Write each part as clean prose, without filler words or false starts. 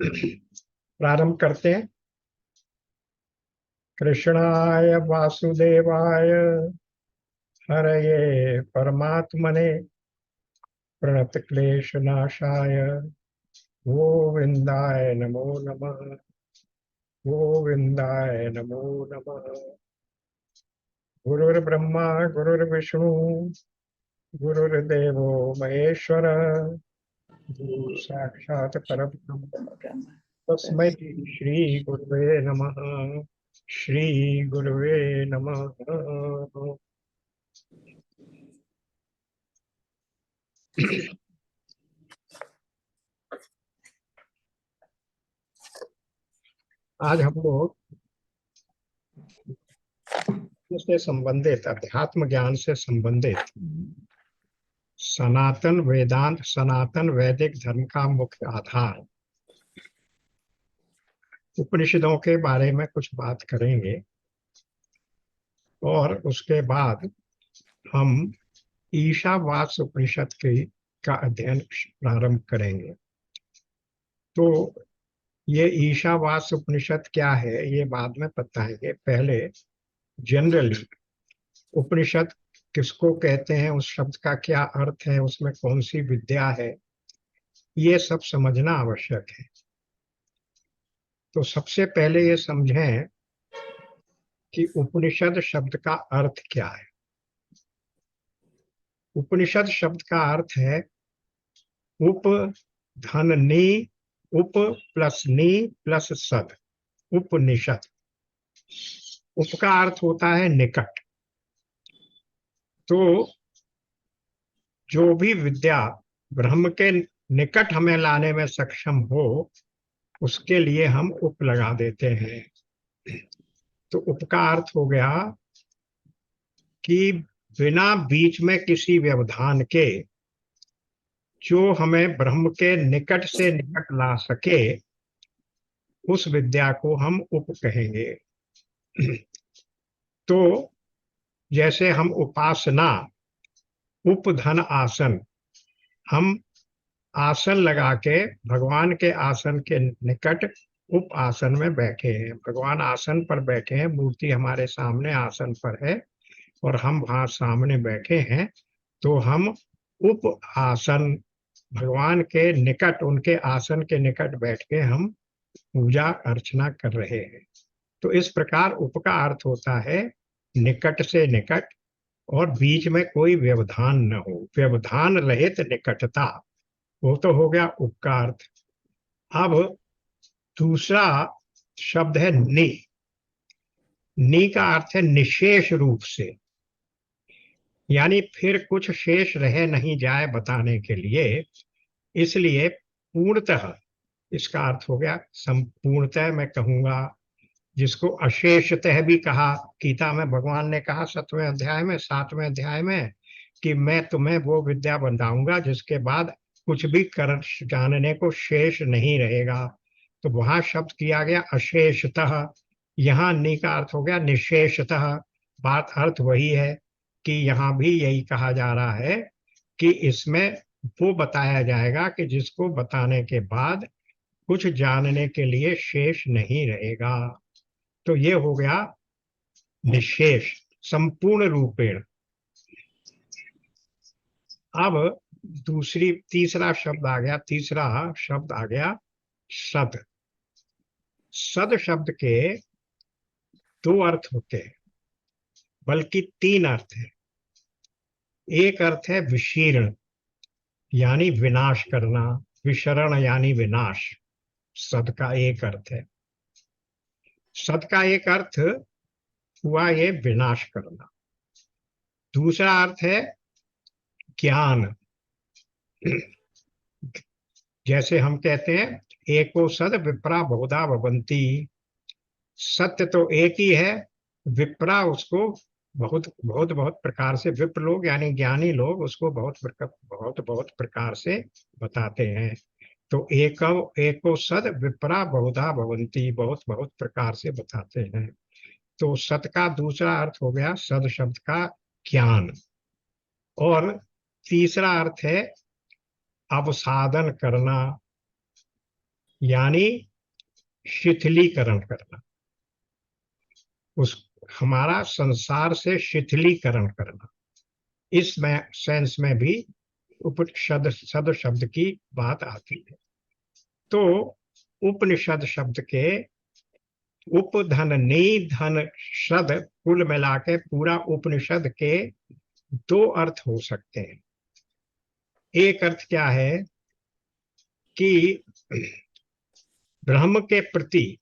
प्रारंभ करते हैं। कृष्णाय वासुदेवाय हरये परमात्मने प्रणतक्लेशनाशाय गोविन्दाय नमो नमः। गोविन्दाय नमो नमः। गुरुर्ब्रह्मा गुरुर्विष्णु गुरुर्देवो महेश्वर गुरु साक्षात् परब्रह्म तस्मै श्री गुरुवे नमः। श्री गुरुवे नमः। आज हम लोग से संबंधित अध्यात्म ज्ञान से संबंधित सनातन वेदांत सनातन वैदिक धर्म का मुख्य आधार उपनिषदों के बारे में कुछ बात करेंगे और उसके बाद हम ईशावास्य उपनिषद का अध्ययन प्रारंभ करेंगे। तो ये ईशावास्य उपनिषद क्या है ये बाद में बताएंगे। पहले जनरली उपनिषद किसको कहते हैं, उस शब्द का क्या अर्थ है, उसमें कौन सी विद्या है, ये सब समझना आवश्यक है। तो सबसे पहले ये समझें कि उपनिषद शब्द का अर्थ क्या है। उपनिषद शब्द का अर्थ है उप धन नी, उप प्लस नी प्लस सद, उपनिषद। उप का अर्थ होता है निकट। तो जो भी विद्या ब्रह्म के निकट हमें लाने में सक्षम हो उसके लिए हम उप लगा देते हैं। तो उप का अर्थ हो गया कि बिना बीच में किसी व्यवधान के जो हमें ब्रह्म के निकट से निकट ला सके उस विद्या को हम उप कहेंगे। तो जैसे हम उपासना, उपधन आसन, हम आसन लगा के भगवान के आसन के निकट उप आसन में बैठे हैं। भगवान आसन पर बैठे हैं, मूर्ति हमारे सामने आसन पर है और हम वहां सामने बैठे हैं। तो हम उप आसन, भगवान के निकट, उनके आसन के निकट बैठ के हम पूजा अर्चना कर रहे हैं। तो इस प्रकार उप का अर्थ होता है निकट से निकट और बीच में कोई व्यवधान न हो, व्यवधान रहित निकटता, वो तो हो गया उप का अर्थ। अब दूसरा शब्द है नि। नि का अर्थ है निशेष रूप से, यानी फिर कुछ शेष रह नहीं जाए बताने के लिए, इसलिए पूर्णतः इसका अर्थ हो गया संपूर्णतः। मैं कहूंगा जिसको अशेषतः भी कहा, गीता में भगवान ने कहा 7वें अध्याय में 7वें अध्याय में कि मैं तुम्हें वो विद्या बताऊंगा जिसके बाद कुछ भी कर जानने को शेष नहीं रहेगा। तो वहां शब्द किया गया अशेषतः, यहाँ नि का अर्थ हो गया निशेषतः। बात अर्थ वही है कि यहाँ भी यही कहा जा रहा है कि इसमें वो बताया जाएगा कि जिसको बताने के बाद कुछ जानने के लिए शेष नहीं रहेगा। तो ये हो गया निशेष, संपूर्ण रूपेण। अब तीसरा शब्द आ गया, तीसरा शब्द आ गया सद। सद शब्द के दो अर्थ होते हैं, बल्कि तीन अर्थ है। एक अर्थ है विशीर्ण यानी विनाश करना, विशरण यानी विनाश, सद का एक अर्थ है। सद का एक अर्थ हुआ ये विनाश करना। दूसरा अर्थ है ज्ञान। जैसे हम कहते हैं एको सद विप्रा बहुधा भवंती, सत्य तो एक ही है, विप्रा उसको बहुत बहुत बहुत प्रकार से, विप्र लोग यानी ज्ञानी लोग उसको बहुत बहुत प्रकार से बताते हैं। तो एको सद विप्रा बहुधा भवंती, बहुत बहुत प्रकार से बताते हैं। तो सत का दूसरा अर्थ हो गया सद शब्द का ज्ञान, और तीसरा अर्थ है अवसादन करना, यानी शिथिलीकरण करना, उस हमारा संसार से शिथिलीकरण करना, इस में सेंस में भी उपनिषद सद शब्द की बात आती है। तो उपनिषद शब्द के उपधन नि धन शद कुल मिला के पूरा उपनिषद के दो अर्थ हो सकते हैं। एक अर्थ क्या है कि ब्रह्म के प्रति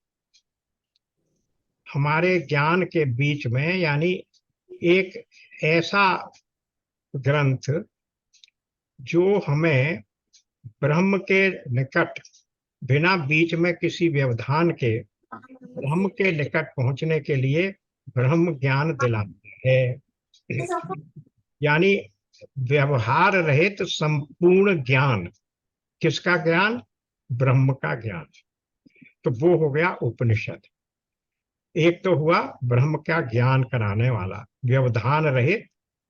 हमारे ज्ञान के बीच में, यानी एक ऐसा ग्रंथ जो हमें ब्रह्म के निकट बिना बीच में किसी व्यवधान के ब्रह्म के निकट पहुंचने के लिए ब्रह्म ज्ञान दिलाता है। यानी व्यवहार रहित संपूर्ण ज्ञान, किसका ज्ञान? ब्रह्म का ज्ञान। तो वो हो गया उपनिषद। एक तो हुआ ब्रह्म का ज्ञान कराने वाला, व्यवधान रहित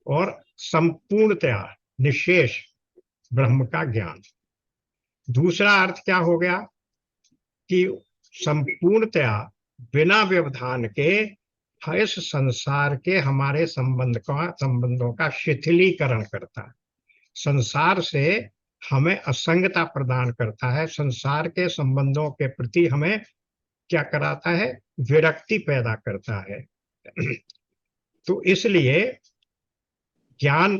और संपूर्णतया निशेष ब्रह्म का ज्ञान। दूसरा अर्थ क्या हो गया कि संपूर्णतया बिना व्यवधान के इस संसार के हमारे संबंधों का शिथिलीकरण करता है, संसार से हमें असंगता प्रदान करता है, संसार के संबंधों के प्रति हमें क्या कराता है? विरक्ति पैदा करता है। तो इसलिए ज्ञान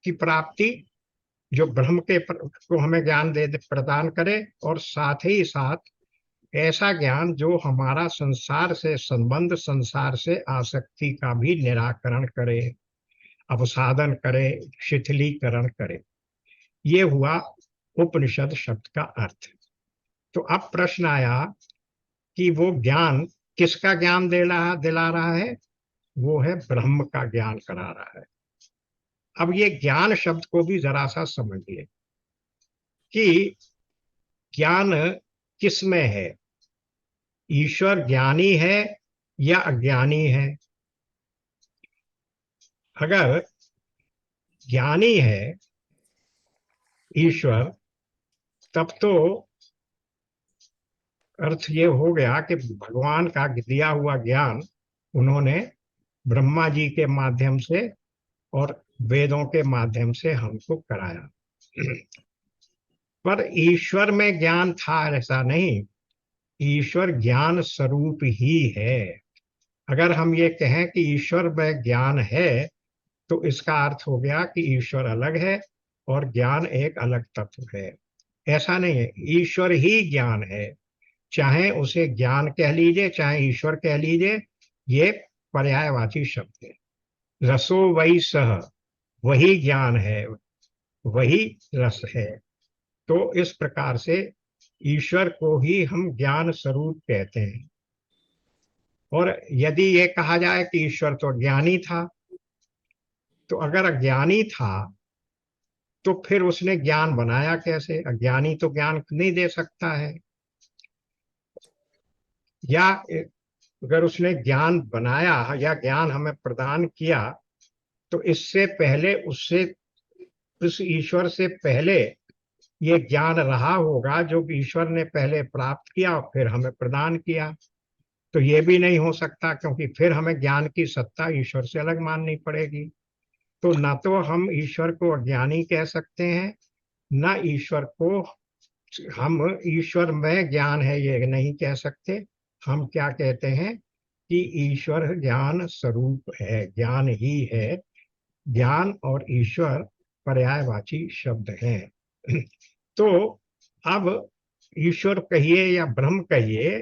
की प्राप्ति जो ब्रह्म के को हमें ज्ञान दे प्रदान करे, और साथ ही साथ ऐसा ज्ञान जो हमारा संसार से संबंध, संसार से आसक्ति का भी निराकरण करे, अवसादन करे, शिथिलीकरण करे। ये हुआ उपनिषद शब्द का अर्थ। तो अब प्रश्न आया कि वो ज्ञान किसका ज्ञान दिला रहा है? वो है ब्रह्म का ज्ञान करा रहा है। अब ये ज्ञान शब्द को भी जरा सा समझिए कि ज्ञान किस में है? ईश्वर ज्ञानी है या अज्ञानी है? अगर ज्ञानी है ईश्वर, तब तो अर्थ ये हो गया कि भगवान का दिया हुआ ज्ञान उन्होंने ब्रह्मा जी के माध्यम से और वेदों के माध्यम से हमको कराया। पर ईश्वर में ज्ञान था ऐसा नहीं, ईश्वर ज्ञान स्वरूप ही है। अगर हम ये कहें कि ईश्वर में ज्ञान है, तो इसका अर्थ हो गया कि ईश्वर अलग है और ज्ञान एक अलग तत्व है। ऐसा नहीं है, ईश्वर ही ज्ञान है। चाहे उसे ज्ञान कह लीजिए, चाहे ईश्वर कह लीजिए, ये पर्यायवाची शब्द है। रसो वही सह, वही ज्ञान है, वही रस है। तो इस प्रकार से ईश्वर को ही हम ज्ञान स्वरूप कहते हैं। और यदि ये कहा जाए कि ईश्वर तो ज्ञानी था, तो अगर अज्ञानी था तो फिर उसने ज्ञान बनाया कैसे? अज्ञानी तो ज्ञान नहीं दे सकता है। या अगर उसने ज्ञान बनाया या ज्ञान हमें प्रदान किया, तो इससे पहले उससे, उस ईश्वर से पहले ये ज्ञान रहा होगा जो ईश्वर ने पहले प्राप्त किया और फिर हमें प्रदान किया। तो ये भी नहीं हो सकता, क्योंकि फिर हमें ज्ञान की सत्ता ईश्वर से अलग माननी पड़ेगी। तो ना तो हम ईश्वर को अज्ञानी कह सकते हैं, ना ईश्वर को हम ईश्वर में ज्ञान है ये नहीं कह सकते। हम क्या कहते हैं कि ईश्वर ज्ञान स्वरूप है, ज्ञान ही है। ज्ञान और ईश्वर पर्यायवाची शब्द हैं। तो अब ईश्वर कहिए या ब्रह्म कहिए,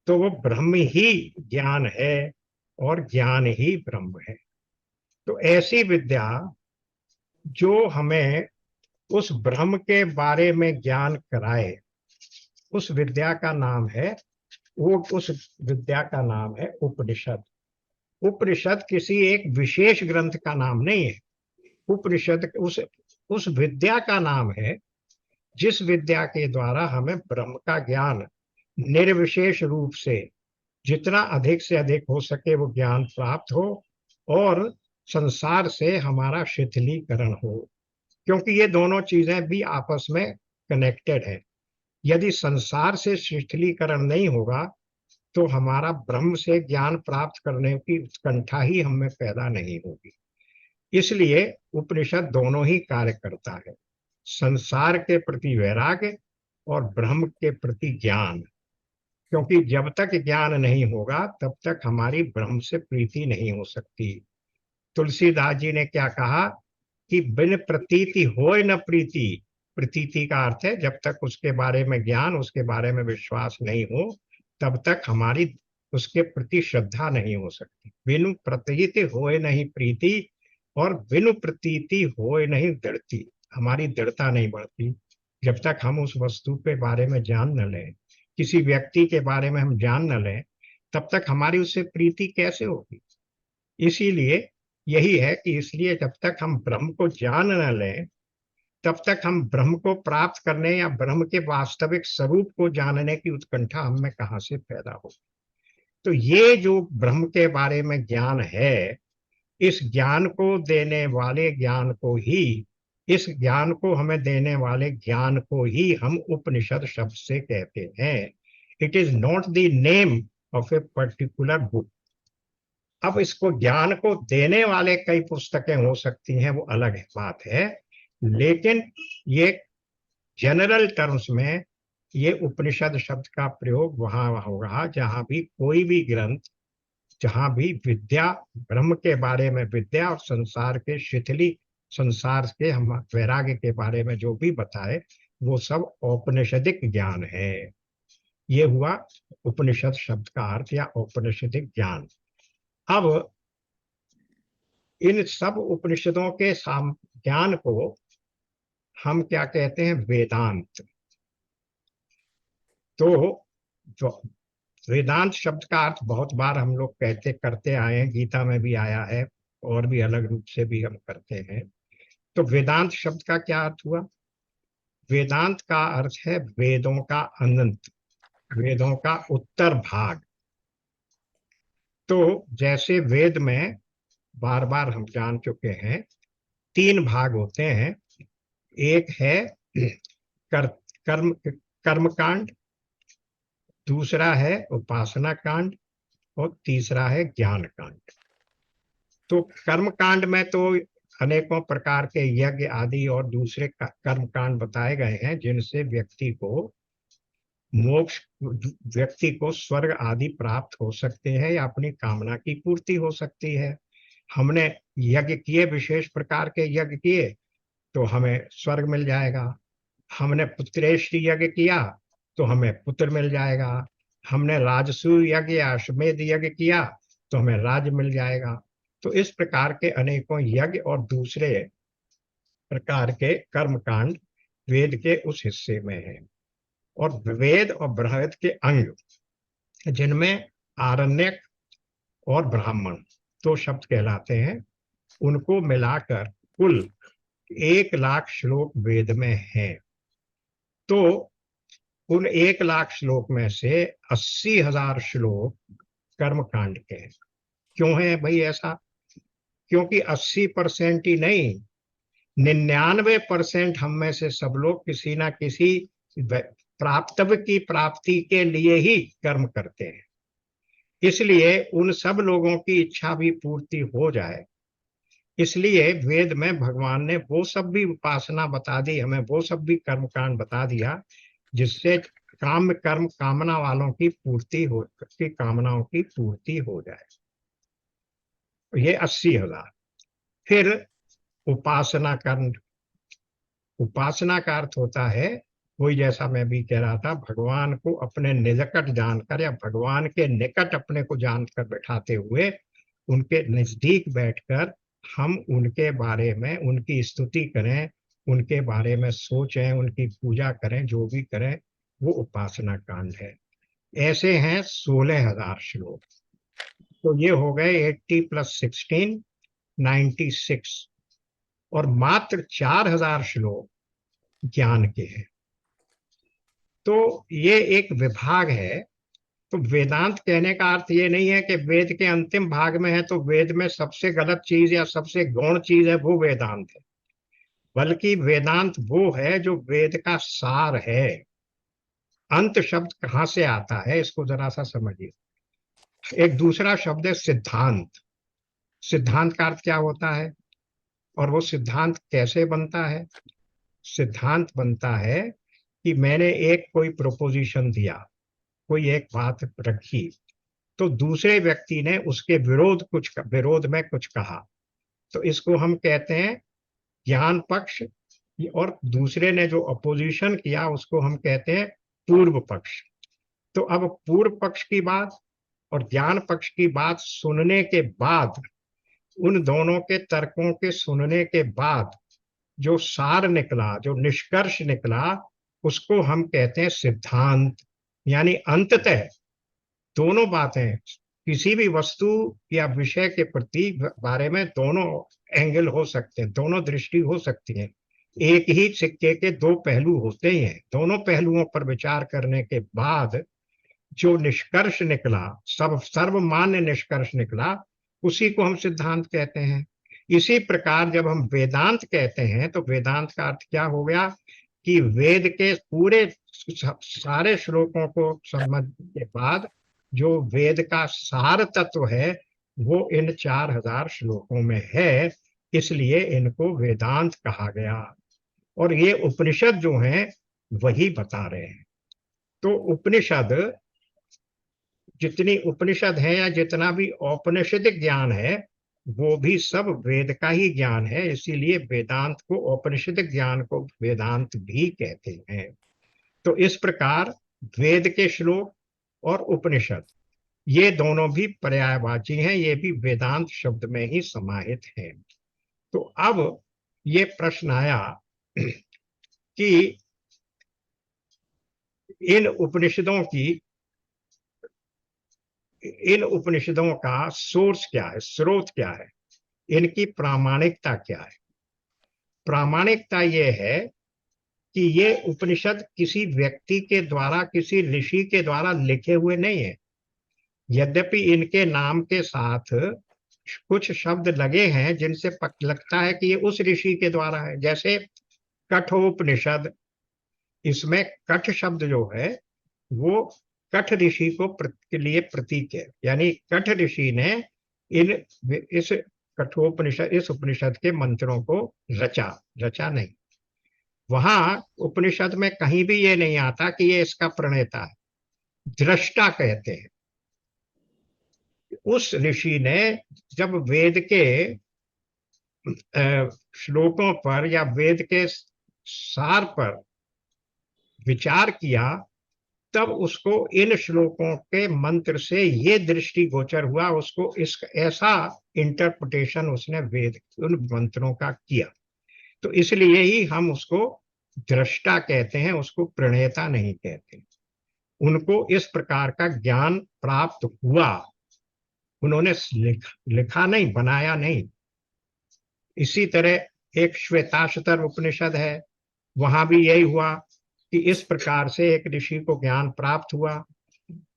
तो वो ब्रह्म ही ज्ञान है और ज्ञान ही ब्रह्म है। तो ऐसी विद्या जो हमें उस ब्रह्म के बारे में ज्ञान कराए, उस विद्या का नाम है, वो उस विद्या का नाम है उपनिषद। उपनिषद किसी एक विशेष ग्रंथ का नाम नहीं है। उपनिषद उस विद्या का नाम है जिस विद्या के द्वारा हमें ब्रह्म का ज्ञान निर्विशेष रूप से, जितना अधिक से अधिक हो सके वो ज्ञान प्राप्त हो, और संसार से हमारा शिथिलीकरण हो। क्योंकि ये दोनों चीजें भी आपस में कनेक्टेड है। यदि संसार से शिथिलीकरण नहीं होगा तो हमारा ब्रह्म से ज्ञान प्राप्त करने की उत्कंठा ही हमें पैदा नहीं होगी। इसलिए उपनिषद दोनों ही कार्य करता है, संसार के प्रति वैराग्य और ब्रह्म के प्रति ज्ञान। क्योंकि जब तक ज्ञान नहीं होगा तब तक हमारी ब्रह्म से प्रीति नहीं हो सकती। तुलसीदास जी ने क्या कहा कि बिन प्रतीति होय न प्रीति। प्रतीति का अर्थ है जब तक उसके बारे में ज्ञान, उसके बारे में विश्वास नहीं हो तब तक हमारी उसके प्रति श्रद्धा नहीं हो सकती। बिनु प्रतीति होय नहीं प्रीति और बिनु प्रतीति होय नहीं दृढ़ति। हमारी दृढ़ता नहीं बढ़ती जब तक हम उस वस्तु के बारे में जान न लें, किसी व्यक्ति के बारे में हम जान न लें, तब तक हमारी उससे प्रीति कैसे होगी। इसीलिए यही है कि इसलिए जब तक हम ब्रह्म को जान न लें तब तक हम ब्रह्म को प्राप्त करने या ब्रह्म के वास्तविक स्वरूप को जानने की उत्कंठा हम में कहां से पैदा हो। तो ये जो ब्रह्म के बारे में ज्ञान है, इस ज्ञान को देने वाले ज्ञान को ही, इस ज्ञान को हमें देने वाले ज्ञान को ही हम उपनिषद शब्द से कहते हैं। It is not the name of a particular book. अब इसको ज्ञान को देने वाले कई पुस्तकें हो सकती हैं, वो अलग बात है, लेकिन ये जनरल टर्म्स में ये उपनिषद शब्द का प्रयोग वहां होगा जहां भी कोई भी ग्रंथ, जहां भी विद्या, ब्रह्म के बारे में विद्या और संसार के संसार के हम वैराग्य के बारे में जो भी बताए वो सब औपनिषदिक ज्ञान है। ये हुआ उपनिषद शब्द का अर्थ या औपनिषदिक ज्ञान। अब इन सब उपनिषदों के ज्ञान को हम क्या कहते हैं? वेदांत। तो वेदांत शब्द का अर्थ बहुत बार हम लोग कहते करते आए हैं, गीता में भी आया है और भी अलग रूप से भी हम करते हैं। तो वेदांत शब्द का क्या अर्थ हुआ? वेदांत का अर्थ है वेदों का अनंत, वेदों का उत्तर भाग। तो जैसे वेद में बार बार हम जान चुके हैं 3 भाग होते हैं। एक है कर, कर्म कर्म कांड, दूसरा है उपासना कांड और तीसरा है ज्ञान कांड। तो कर्म कांड में तो अनेकों प्रकार के यज्ञ आदि और दूसरे कर्म कांड बताए गए हैं जिनसे व्यक्ति को मोक्ष, व्यक्ति को स्वर्ग आदि प्राप्त हो सकते हैं या अपनी कामना की पूर्ति हो सकती है। हमने यज्ञ किए, विशेष प्रकार के यज्ञ किए तो हमें स्वर्ग मिल जाएगा। हमने पुत्रेष्टि यज्ञ किया तो हमें पुत्र मिल जाएगा। हमने राजसूय यज्ञ या अश्वमेध यज्ञ किया तो हमें राज्य मिल जाएगा। तो इस प्रकार के अनेकों यज्ञ और दूसरे प्रकार के कर्म कांड वेद के उस हिस्से में है। और वेद और बृहद के अंग जिनमें आरण्यक और ब्राह्मण 2 शब्द कहलाते हैं, उनको मिलाकर कुल 1,00,000 श्लोक वेद में है। तो उन 1,00,000 श्लोक में से 80,000 श्लोक कर्म कांड के हैं। क्यों है भाई ऐसा? क्योंकि 80% ही नहीं, 99% हम में से सब लोग किसी ना किसी प्राप्तव्य की प्राप्ति के लिए ही कर्म करते हैं। इसलिए उन सब लोगों की इच्छा भी पूर्ति हो जाए, इसलिए वेद में भगवान ने वो सब भी उपासना बता दी, हमें वो सब भी कर्मकांड बता दिया जिससे काम कर्म कामना वालों की पूर्ति हो, की कामनाओं की पूर्ति हो जाए। ये 80,000। फिर उपासना कांड। उपासना का अर्थ होता है वही, जैसा मैं भी कह रहा था, भगवान को अपने निकट जानकर या भगवान के निकट अपने को जानकर बैठाते हुए उनके नजदीक बैठकर हम उनके बारे में उनकी स्तुति करें, उनके बारे में सोचें, उनकी पूजा करें, जो भी करें वो उपासना कांड है। ऐसे हैं 16,000 श्लोक। तो ये हो गए 80 + 16 96। और मात्र 4,000 श्लोक ज्ञान के हैं। तो ये एक विभाग है। तो वेदांत कहने का अर्थ ये नहीं है कि वेद के अंतिम भाग में है तो वेद में सबसे गलत चीज या सबसे गौण चीज है वो वेदांत है, बल्कि वेदांत वो है जो वेद का सार है। अंत शब्द कहाँ से आता है, इसको जरा सा समझिए। एक दूसरा शब्द है सिद्धांत। सिद्धांत का अर्थ क्या होता है, और वो सिद्धांत कैसे बनता है? सिद्धांत बनता है कि मैंने एक कोई प्रोपोजिशन दिया, कोई एक बात रखी, तो दूसरे व्यक्ति ने उसके विरोध में कुछ कहा, तो इसको हम कहते हैं ज्ञान पक्ष, और दूसरे ने जो अपोजिशन किया उसको हम कहते हैं पूर्व पक्ष। तो अब पूर्व पक्ष की बात और ज्ञान पक्ष की बात सुनने के बाद, उन दोनों के तर्कों के सुनने के बाद जो सार निकला, जो निष्कर्ष निकला, उसको हम कहते हैं सिद्धांत। यानी अंततः दोनों बातें, किसी भी वस्तु या विषय के प्रति बारे में दोनों एंगल हो सकते हैं, दोनों दृष्टि हो सकती है। एक ही सिक्के के दो पहलू होते ही हैं। दोनों पहलुओं पर विचार करने के बाद जो निष्कर्ष निकला, सब सर्वमान्य निष्कर्ष निकला, उसी को हम सिद्धांत कहते हैं। इसी प्रकार जब हम वेदांत कहते हैं तो वेदांत का अर्थ क्या हो गया कि वेद के पूरे सारे श्लोकों को समझने के बाद जो वेद का सार तत्व है वो इन 4000 श्लोकों में है, इसलिए इनको वेदांत कहा गया। और ये उपनिषद जो हैं वही बता रहे हैं। तो उपनिषद, जितनी उपनिषद है या जितना भी औपनिषदिक ज्ञान है, वो भी सब वेद का ही ज्ञान है। इसीलिए वेदांत को, औपनिषदिक ज्ञान को वेदांत भी कहते हैं। तो इस प्रकार वेद के श्लोक और उपनिषद ये दोनों भी पर्यायवाची हैं, ये भी वेदांत शब्द में ही समाहित हैं। तो अब ये प्रश्न आया कि इन उपनिषदों का सोर्स क्या है, स्रोत क्या है, इनकी प्रामाणिकता क्या है? प्रामाणिकता ये है कि ये उपनिषद किसी व्यक्ति के द्वारा, किसी ऋषि के द्वारा लिखे हुए नहीं है। यद्यपि इनके नाम के साथ कुछ शब्द लगे हैं जिनसे लगता है कि ये उस ऋषि के द्वारा है। जैसे कठोपनिषद, इसमें कठ शब्द जो है वो कठ ऋषि के लिए प्रतीक है। यानी कठ ऋषि ने इस कठोपनिषद, इस उपनिषद के मंत्रों को रचा नहीं। वहां उपनिषद में कहीं भी ये नहीं आता कि ये इसका प्रणेता है। दृष्टा कहते हैं। उस ऋषि ने जब वेद के श्लोकों पर या वेद के सार पर विचार किया, तब उसको इन श्लोकों के मंत्र से ये दृष्टि गोचर हुआ, उसको इस ऐसा इंटरप्रिटेशन उसने वेद उन मंत्रों का किया। तो इसलिए ही हम उसको दृष्टा कहते हैं, उसको प्रणेता नहीं कहते। उनको इस प्रकार का ज्ञान प्राप्त हुआ, उन्होंने लिखा नहीं, बनाया नहीं। इसी तरह एक श्वेताश्वतर उपनिषद है, वहां भी यही हुआ कि इस प्रकार से एक ऋषि को ज्ञान प्राप्त हुआ।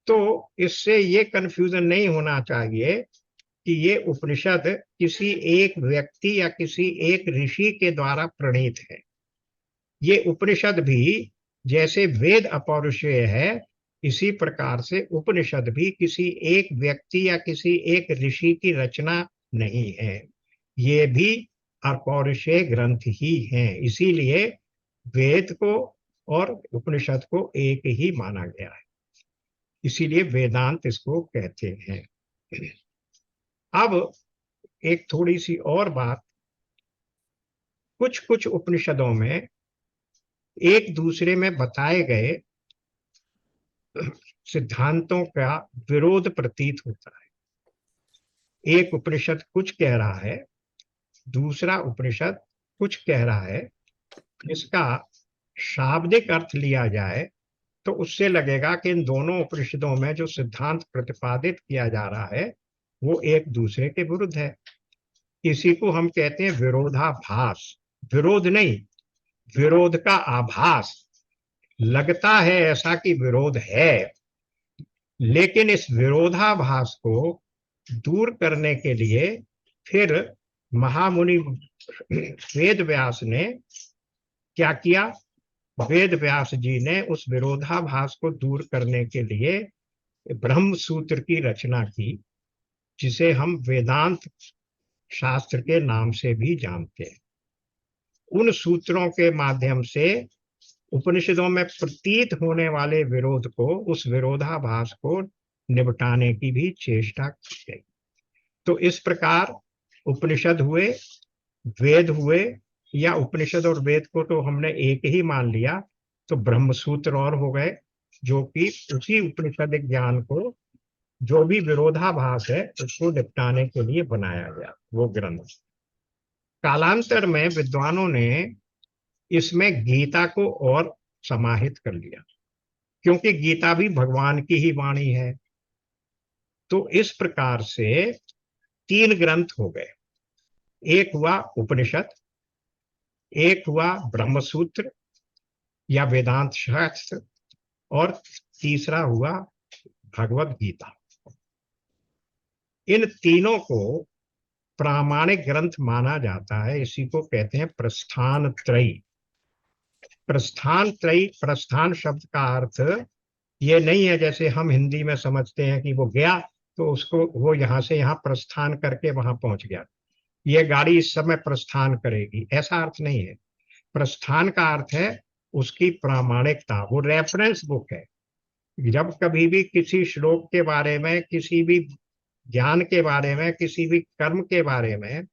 तो इससे ये कंफ्यूजन नहीं होना चाहिए कि ये उपनिषद किसी एक व्यक्ति या किसी एक ऋषि के द्वारा प्रणीत है। ये उपनिषद भी जैसे वेद अपौरुषेय है, इसी प्रकार से उपनिषद भी किसी एक व्यक्ति या किसी एक ऋषि की रचना नहीं है। ये भी अपौरुषेय ग्रंथ ही हैं। इसीलिए वेद को और उपनिषद को एक ही माना गया है, इसीलिए वेदांत इसको कहते हैं। अब एक थोड़ी सी और बात, कुछ कुछ उपनिषदों में एक दूसरे में बताए गए सिद्धांतों का विरोध प्रतीत होता है। एक उपनिषद कुछ कह रहा है, दूसरा उपनिषद कुछ कह रहा है। इसका शाब्दिक अर्थ लिया जाए तो उससे लगेगा कि इन दोनों उपनिषदों में जो सिद्धांत प्रतिपादित किया जा रहा है वो एक दूसरे के विरुद्ध है। इसी को हम कहते हैं विरोधाभास। विरोध नहीं, विरोध का आभास। लगता है ऐसा कि विरोध है, लेकिन इस विरोधाभास को दूर करने के लिए फिर महामुनि वेद व्यास ने क्या किया वेद व्यास जी ने उस विरोधाभास को दूर करने के लिए ब्रह्म सूत्र की रचना की, जिसे हम वेदांत शास्त्र के नाम से भी जानते हैं। उन सूत्रों के माध्यम से उपनिषदों में प्रतीत होने वाले विरोध को, उस विरोधाभास को निपटाने की भी चेष्टा की गई। तो इस प्रकार उपनिषद हुए, वेद हुए, या उपनिषद और वेद को तो हमने एक ही मान लिया, तो ब्रह्मसूत्र और हो गए, जो कि उसी उपनिषद ज्ञान को, जो भी विरोधाभास है उसको निपटाने के लिए बनाया गया वो ग्रंथ। कालांतर में विद्वानों ने इसमें गीता को और समाहित कर लिया, क्योंकि गीता भी भगवान की ही वाणी है। तो इस प्रकार से 3 ग्रंथ हो गए। एक हुआ उपनिषद, एक हुआ ब्रह्मसूत्र या वेदांत शास्त्र, और तीसरा हुआ भगवत गीता। इन तीनों को प्रामाणिक ग्रंथ माना जाता है। इसी को कहते हैं प्रस्थान त्रयी। प्रस्थान त्रयी, प्रस्थान शब्द का अर्थ ये नहीं है जैसे हम हिंदी में समझते हैं कि वो गया तो उसको, वो यहां से यहां प्रस्थान करके वहां पहुंच गया, ये गाड़ी इस समय प्रस्थान करेगी, ऐसा अर्थ नहीं है। प्रस्थान का अर्थ है उसकी प्रामाणिकता, वो रेफरेंस बुक है। जब कभी भी किसी श्लोक के बारे में, किसी भी ज्ञान के बारे में, किसी भी कर्म के बारे में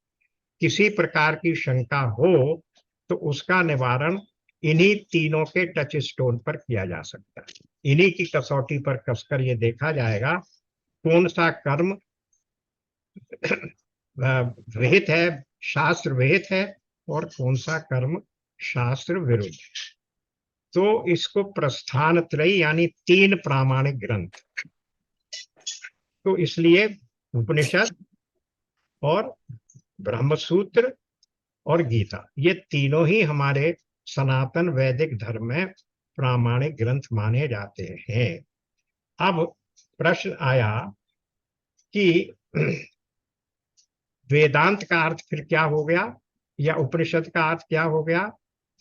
किसी प्रकार की शंका हो, तो उसका निवारण इन्हीं तीनों के टच स्टोन पर किया जा सकता है। इन्हीं की कसौटी पर कसकर ये देखा जाएगा कौन सा कर्म विहित है, शास्त्र विहित है, और कौन सा कर्म शास्त्र विरुद्ध। तो इसको प्रस्थान त्रयी यानी 3 प्रामाणिक ग्रंथ। तो इसलिए उपनिषद और ब्रह्मसूत्र और गीता, ये तीनों ही हमारे सनातन वैदिक धर्म में प्रामाणिक ग्रंथ माने जाते हैं। अब प्रश्न आया कि वेदांत का अर्थ फिर क्या हो गया, या उपनिषद का अर्थ क्या हो गया?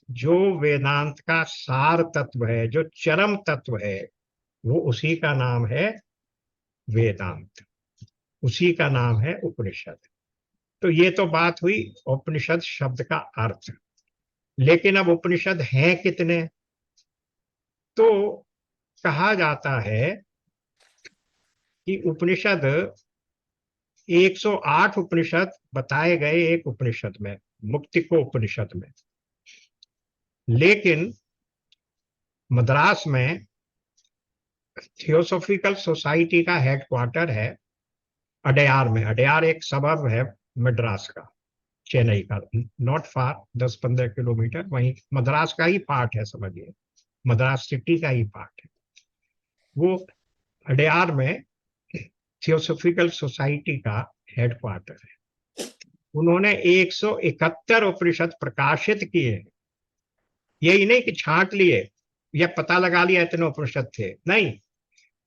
जो वेदांत का सार तत्व है, जो चरम तत्व है, वो उसी का नाम है वेदांत, उसी का नाम है उपनिषद। तो ये तो बात हुई उपनिषद शब्द का अर्थ। लेकिन अब उपनिषद हैं कितने? तो कहा जाता है कि उपनिषद 108 उपनिषद बताए गए एक उपनिषद में, मुक्तिको उपनिषद में। लेकिन मद्रास में थियोसॉफिकल सोसाइटी का हेडक्वार्टर है अडयार में। अडयार एक सबब है मद्रास का, चेन्नई का, नॉट फार, 10-15 किलोमीटर। वहीं मद्रास का ही पार्ट है, समझिए, मद्रास सिटी का ही पार्ट है वो। अडयार में थियोसॉफिकल सोसाइटी का हेडक्वार्टर है। उन्होंने 171 उपनिषद प्रकाशित किए। यही नहीं कि छांट लिए या पता लगा लिया इतने उपनिषद थे, नहीं,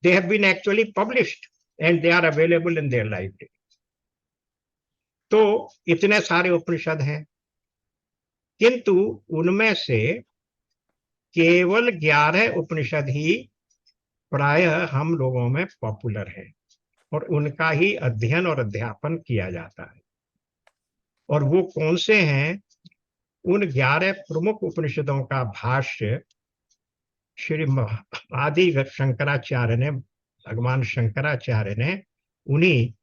they have been actually published and they are available in their library। तो इतने सारे उपनिषद हैं, किंतु उनमें से केवल 11 उपनिषद ही प्रायः हम लोगों में पॉपुलर है, और उनका ही अध्ययन और अध्यापन किया जाता है। और वो कौन से हैं? उन 11 प्रमुख उपनिषदों का भाष्य श्री आदि शंकराचार्य ने, भगवान शंकराचार्य ने उन्हीं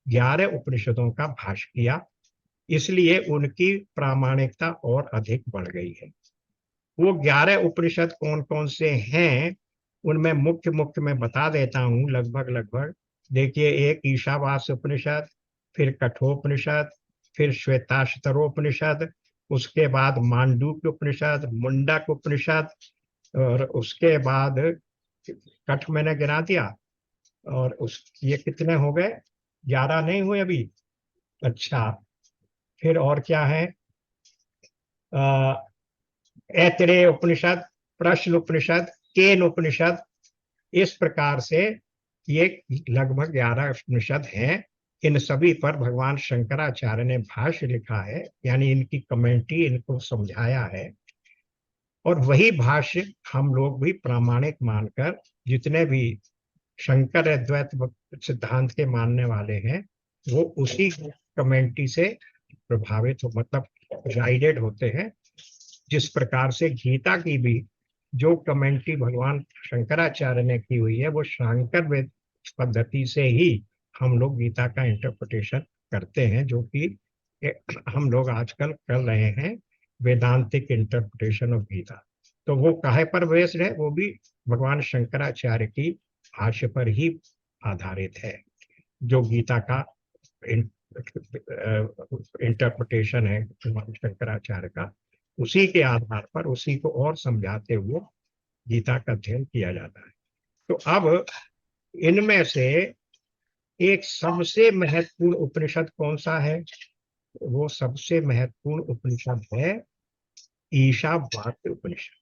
11 उपनिषदों का भाष्य किया। इसलिए उनकी प्रामाणिकता और अधिक बढ़ गई है। वो 11 उपनिषद कौन कौन से हैं, उनमें मुख्य मुख्य मैं बता देता हूं, लगभग लगभग। देखिए, एक ईशावास्य उपनिषद, फिर कठोपनिषद, फिर श्वेताश्वतरोपनिषद, उसके बाद मांडूक्य उपनिषद, मुंडक उपनिषद, और उसके बाद कठ मैंने गिना दिया। और उस ये कितने हो गए? 11 नहीं हुए अभी? अच्छा, फिर और क्या है? ऐतरेय उपनिषद, प्रश्न उपनिषद, केन उपनिषद, इस प्रकार से ये लगभग 11 उपनिषद हैं। इन सभी पर भगवान शंकराचार्य ने भाष्य लिखा है, यानी इनकी कमेंट्री, इनको समझाया है। और वही भाष्य हम लोग भी प्रामाणिक मानकर, जितने भी शंकर अद्वैत सिद्धांत के मानने वाले हैं, वो उसी कमेंट्री से प्रभावित हो, मतलब गाइडेड होते हैं। जिस प्रकार से गीता की भी जो कमेंट्री भगवान शंकराचार्य ने की हुई है, वो शांकर वेद पद्धति से ही हम लोग गीता का इंटरप्रिटेशन करते हैं, जो कि हम लोग आजकल कर रहे हैं, वेदांतिक इंटरप्रिटेशन ऑफ गीता। तो वो काहे पर बेस्ड है? वो भी भगवान शंकराचार्य की भाष्य पर ही आधारित है। जो गीता का इंटरप्रिटेशन है भगवान शंकराचार्य का, उसी के आधार पर उसी को और समझाते हुए गीता का अध्ययन किया जाता है। तो अब इनमें से एक सबसे महत्वपूर्ण उपनिषद कौन सा है? वो सबसे महत्वपूर्ण उपनिषद है ईशावास्य उपनिषद।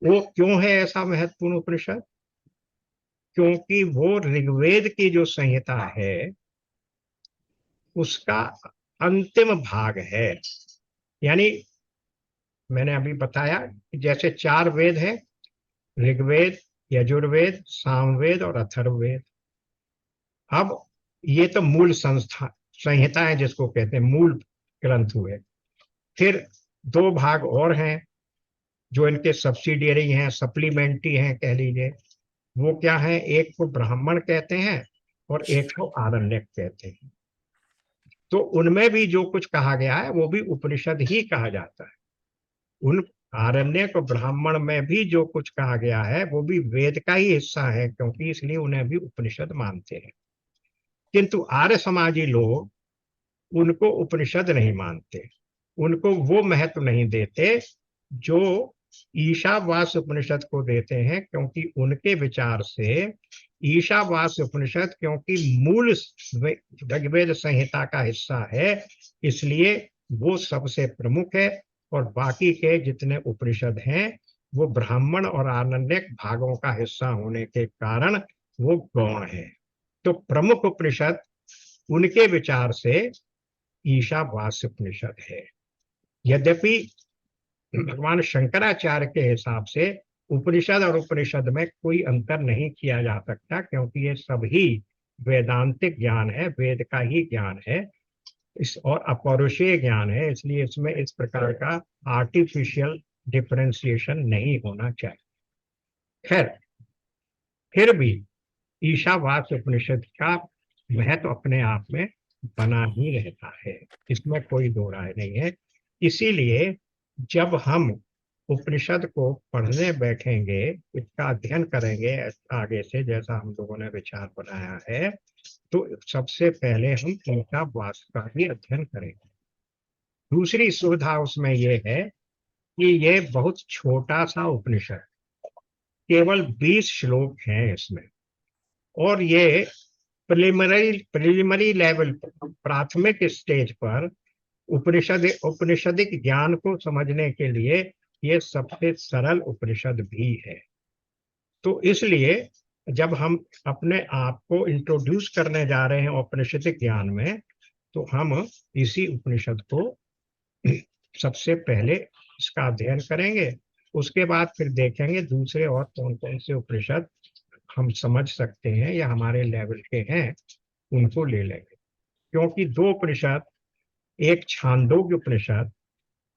वो क्यों है ऐसा महत्वपूर्ण उपनिषद? क्योंकि वो ऋग्वेद की जो संहिता है उसका अंतिम भाग है। यानी मैंने अभी बताया कि जैसे 4 वेद हैं, ऋग्वेद, यजुर्वेद, सामवेद और अथर्ववेद। अब ये तो मूल संस्था संहिता है, जिसको कहते हैं मूल ग्रंथ हुए। फिर 2 भाग और हैं जो इनके सब्सिडियरी हैं, सप्लीमेंट्री हैं कह लीजिए। वो क्या है? एक को ब्राह्मण कहते हैं और एक को आरण्यक कहते हैं। तो उनमें भी जो कुछ कहा गया है वो भी उपनिषद ही कहा जाता है। उन आरण्यक और ब्राह्मण में भी जो कुछ कहा गया है वो भी वेद का ही हिस्सा है, क्योंकि इसलिए उन्हें भी उपनिषद मानते हैं। किंतु आर्य समाजी लोग उनको उपनिषद नहीं मानते, उनको वो महत्व नहीं देते जो ईशावास्य उपनिषद को देते हैं, क्योंकि उनके विचार से ईशावास्य उपनिषद क्योंकि मूल ऋग्वेद संहिता का हिस्सा है, इसलिए वो सबसे प्रमुख है। और बाकी के जितने उपनिषद हैं वो ब्राह्मण और आरण्यक भागों का हिस्सा होने के कारण वो गौण है। तो प्रमुख उपनिषद उनके विचार से ईशावास्य उपनिषद है। यद्यपि भगवान शंकराचार्य के हिसाब से उपनिषद और उपनिषद में कोई अंतर नहीं किया जा सकता, क्योंकि ये सभी वेदांतिक ज्ञान है, वेद का ही ज्ञान है, इस और अपौरुषेय ज्ञान है, इसलिए इसमें इस प्रकार का आर्टिफिशियल डिफरेंशिएशन नहीं होना चाहिए। खैर, फिर भी ईशावास्य उपनिषद का महत्व अपने आप में बना ही रहता है, इसमें कोई दो राय नहीं है। इसीलिए जब हम उपनिषद को पढ़ने बैठेंगे, इसका अध्ययन करेंगे आगे से, जैसा हम लोगों ने विचार बनाया है, तो सबसे पहले हम इनका वास्तव का ही अध्ययन करेंगे। दूसरी सुविधा उसमें यह है कि ये बहुत छोटा सा उपनिषद, केवल 20 श्लोक हैं इसमें, और ये प्रिलिमिनरी लेवल, प्राथमिक स्टेज पर उपनिषदिक ज्ञान को समझने के लिए ये सबसे सरल उपनिषद भी है। तो इसलिए जब हम अपने आप को इंट्रोड्यूस करने जा रहे हैं औपनिषदिक ज्ञान में, तो हम इसी उपनिषद को सबसे पहले इसका अध्ययन करेंगे। उसके बाद फिर देखेंगे दूसरे और कौन कौन से उपनिषद हम समझ सकते हैं या हमारे लेवल के हैं, उनको ले लेंगे। क्योंकि 2 उपनिषद, एक छांदोग्य उपनिषद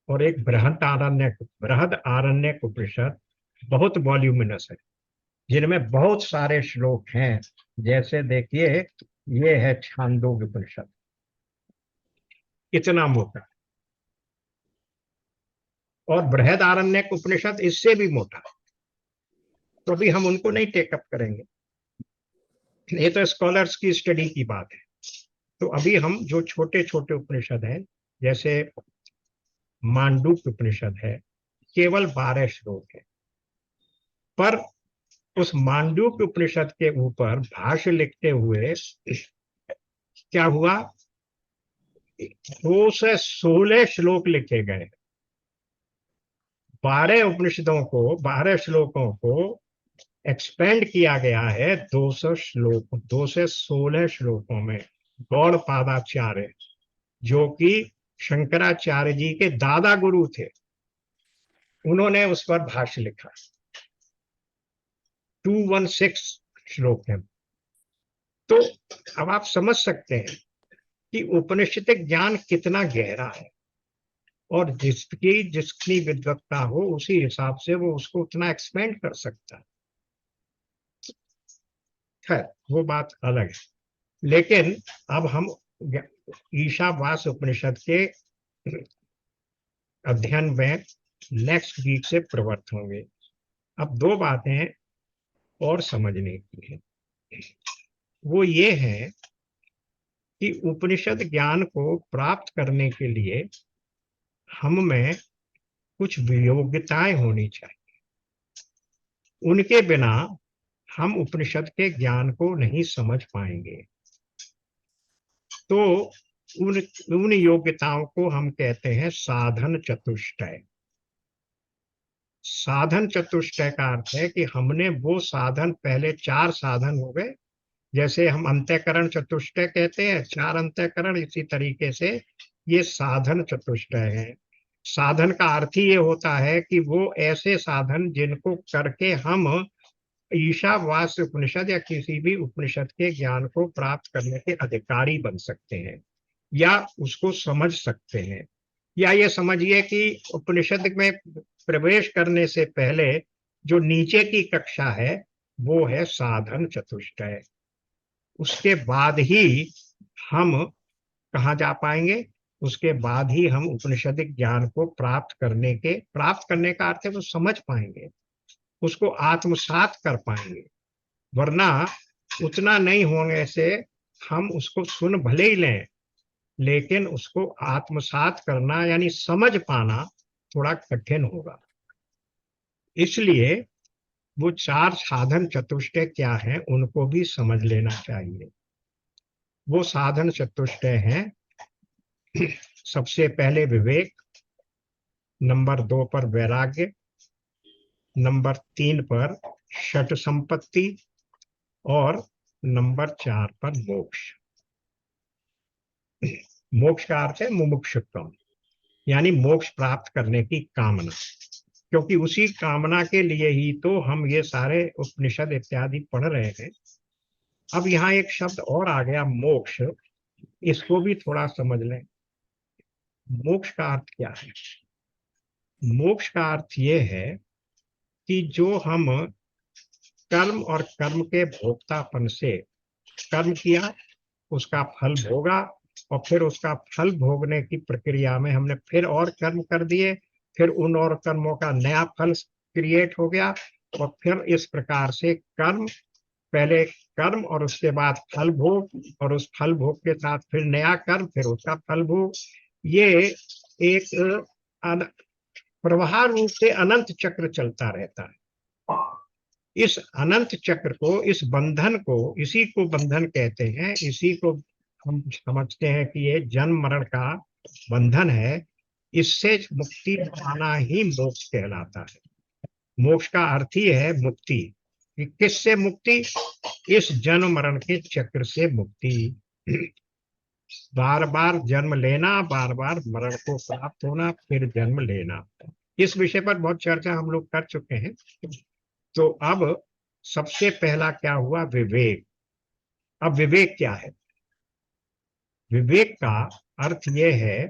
और एक बृहद आरण्यक उपनिषद बहुत वॉल्यूमिनस है, जिनमें बहुत सारे श्लोक हैं। जैसे देखिए, ये है छांदोग्य उपनिषद, इतना मोटा, और बृहद आरण्यक उपनिषद इससे भी मोटा। तो अभी हम उनको नहीं टेकअप करेंगे, ये तो स्कॉलर्स की स्टडी की बात है। तो अभी हम जो छोटे छोटे उपनिषद हैं, जैसे मांडूक्य उपनिषद है, केवल 12 श्लोक है, पर उस मांडूक्य उपनिषद के ऊपर भाष्य लिखते हुए क्या हुआ, 216 श्लोक लिखे गए। 12 उपनिषदों को, 12 श्लोकों को एक्सपेंड किया गया है 216 श्लोकों में। गौड़पादाचार्य, जो कि शंकराचार्य जी के दादा गुरु थे, उन्होंने उस पर भाष्य लिखा, 216 श्लोक है। तो अब आप समझ सकते हैं कि उपनिषदिक ज्ञान कितना गहरा है, और जिसकी जिसकी विद्वत्ता हो उसी हिसाब से वो उसको उतना एक्सपेंड कर सकता है। खैर वो बात अलग है। लेकिन अब हम ईशावास उपनिषद के अध्ययन में नेक्स्ट वीक से प्रवृत्त होंगे। अब दो बातें और समझने की है। वो ये है कि उपनिषद ज्ञान को प्राप्त करने के लिए हम में कुछ योग्यताएं होनी चाहिए। उनके बिना हम उपनिषद के ज्ञान को नहीं समझ पाएंगे। तो उन उन योग्यताओं को हम कहते हैं साधन चतुष्टय। साधन चतुष्टय का अर्थ है कि हमने वो साधन, पहले चार साधन हो गए, जैसे हम अंतःकरण चतुष्टय कहते हैं, चार अंतःकरण, इसी तरीके से ये साधन चतुष्टय है। साधन का अर्थ ही ये होता है कि वो ऐसे साधन जिनको करके हम ईशावास्य उपनिषद या किसी भी उपनिषद के ज्ञान को प्राप्त करने के अधिकारी बन सकते हैं, या उसको समझ सकते हैं। या ये समझिए कि उपनिषद में प्रवेश करने से पहले जो नीचे की कक्षा है वो है साधन चतुष्टय। उसके बाद ही हम कहाँ जा पाएंगे? उसके बाद ही हम उपनिषदिक ज्ञान को प्राप्त करने का अर्थ है वो समझ पाएंगे, उसको आत्मसात कर पाएंगे। वरना उतना नहीं होने से हम उसको सुन भले ही लें, लेकिन उसको आत्मसात करना यानी समझ पाना थोड़ा कठिन होगा। इसलिए वो चार साधन चतुष्टय क्या है उनको भी समझ लेना चाहिए। वो साधन चतुष्टय हैं, सबसे पहले विवेक, नंबर 2 पर वैराग्य, नंबर 3 पर षट संपत्ति, और नंबर 4 पर मोक्ष। मोक्ष का अर्थ है मुमुक्षुत्व, यानी मोक्ष प्राप्त करने की कामना। क्योंकि उसी कामना के लिए ही तो हम ये सारे उपनिषद इत्यादि पढ़ रहे हैं। अब यहाँ एक शब्द और आ गया, मोक्ष। इसको भी थोड़ा समझ लें। मोक्ष का अर्थ क्या है? मोक्ष का अर्थ ये है कि जो हम कर्म और कर्म के भोक्तापन से कर्म किया, उसका फल भोगा, और फिर उसका फल भोगने की प्रक्रिया में हमने फिर और कर्म कर दिए, फिर उन और कर्मों का नया फल क्रिएट हो गया, और फिर इस प्रकार से कर्म, पहले कर्म और उसके बाद फल भोग, और उस फल भोग के साथ फिर नया कर्म, फिर उसका फल भोग। ये एक प्रवाह रूप से अनंत चक्र चलता रहता है। इस अनंत चक्र को, इस बंधन को, इसी को बंधन कहते हैं। इसी को हम समझते हैं कि ये जन्म मरण का बंधन है। इससे मुक्ति पाना ही मोक्ष कहलाता है। मोक्ष का अर्थ ही है मुक्ति। कि किससे मुक्ति? इस जन्म मरण के चक्र से मुक्ति। बार बार जन्म लेना, बार बार मरण को प्राप्त होना, फिर जन्म लेना। इस विषय पर बहुत चर्चा हम लोग कर चुके हैं। तो अब सबसे पहला क्या हुआ? विवेक। अब विवेक क्या है? विवेक का अर्थ यह है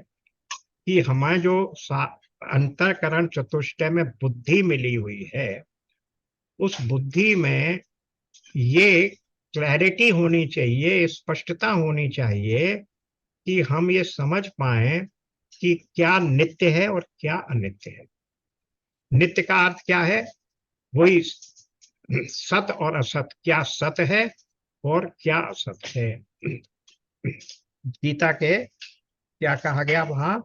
कि हमें जो अंतःकरण चतुष्टय में बुद्धि मिली हुई है, उस बुद्धि में ये क्लैरिटी होनी चाहिए, स्पष्टता होनी चाहिए कि हम ये समझ पाए कि क्या नित्य है और क्या अनित्य है। नित्य का अर्थ क्या है? वही सत और असत, क्या सत है और क्या असत है। गीता के क्या कहा गया वहां?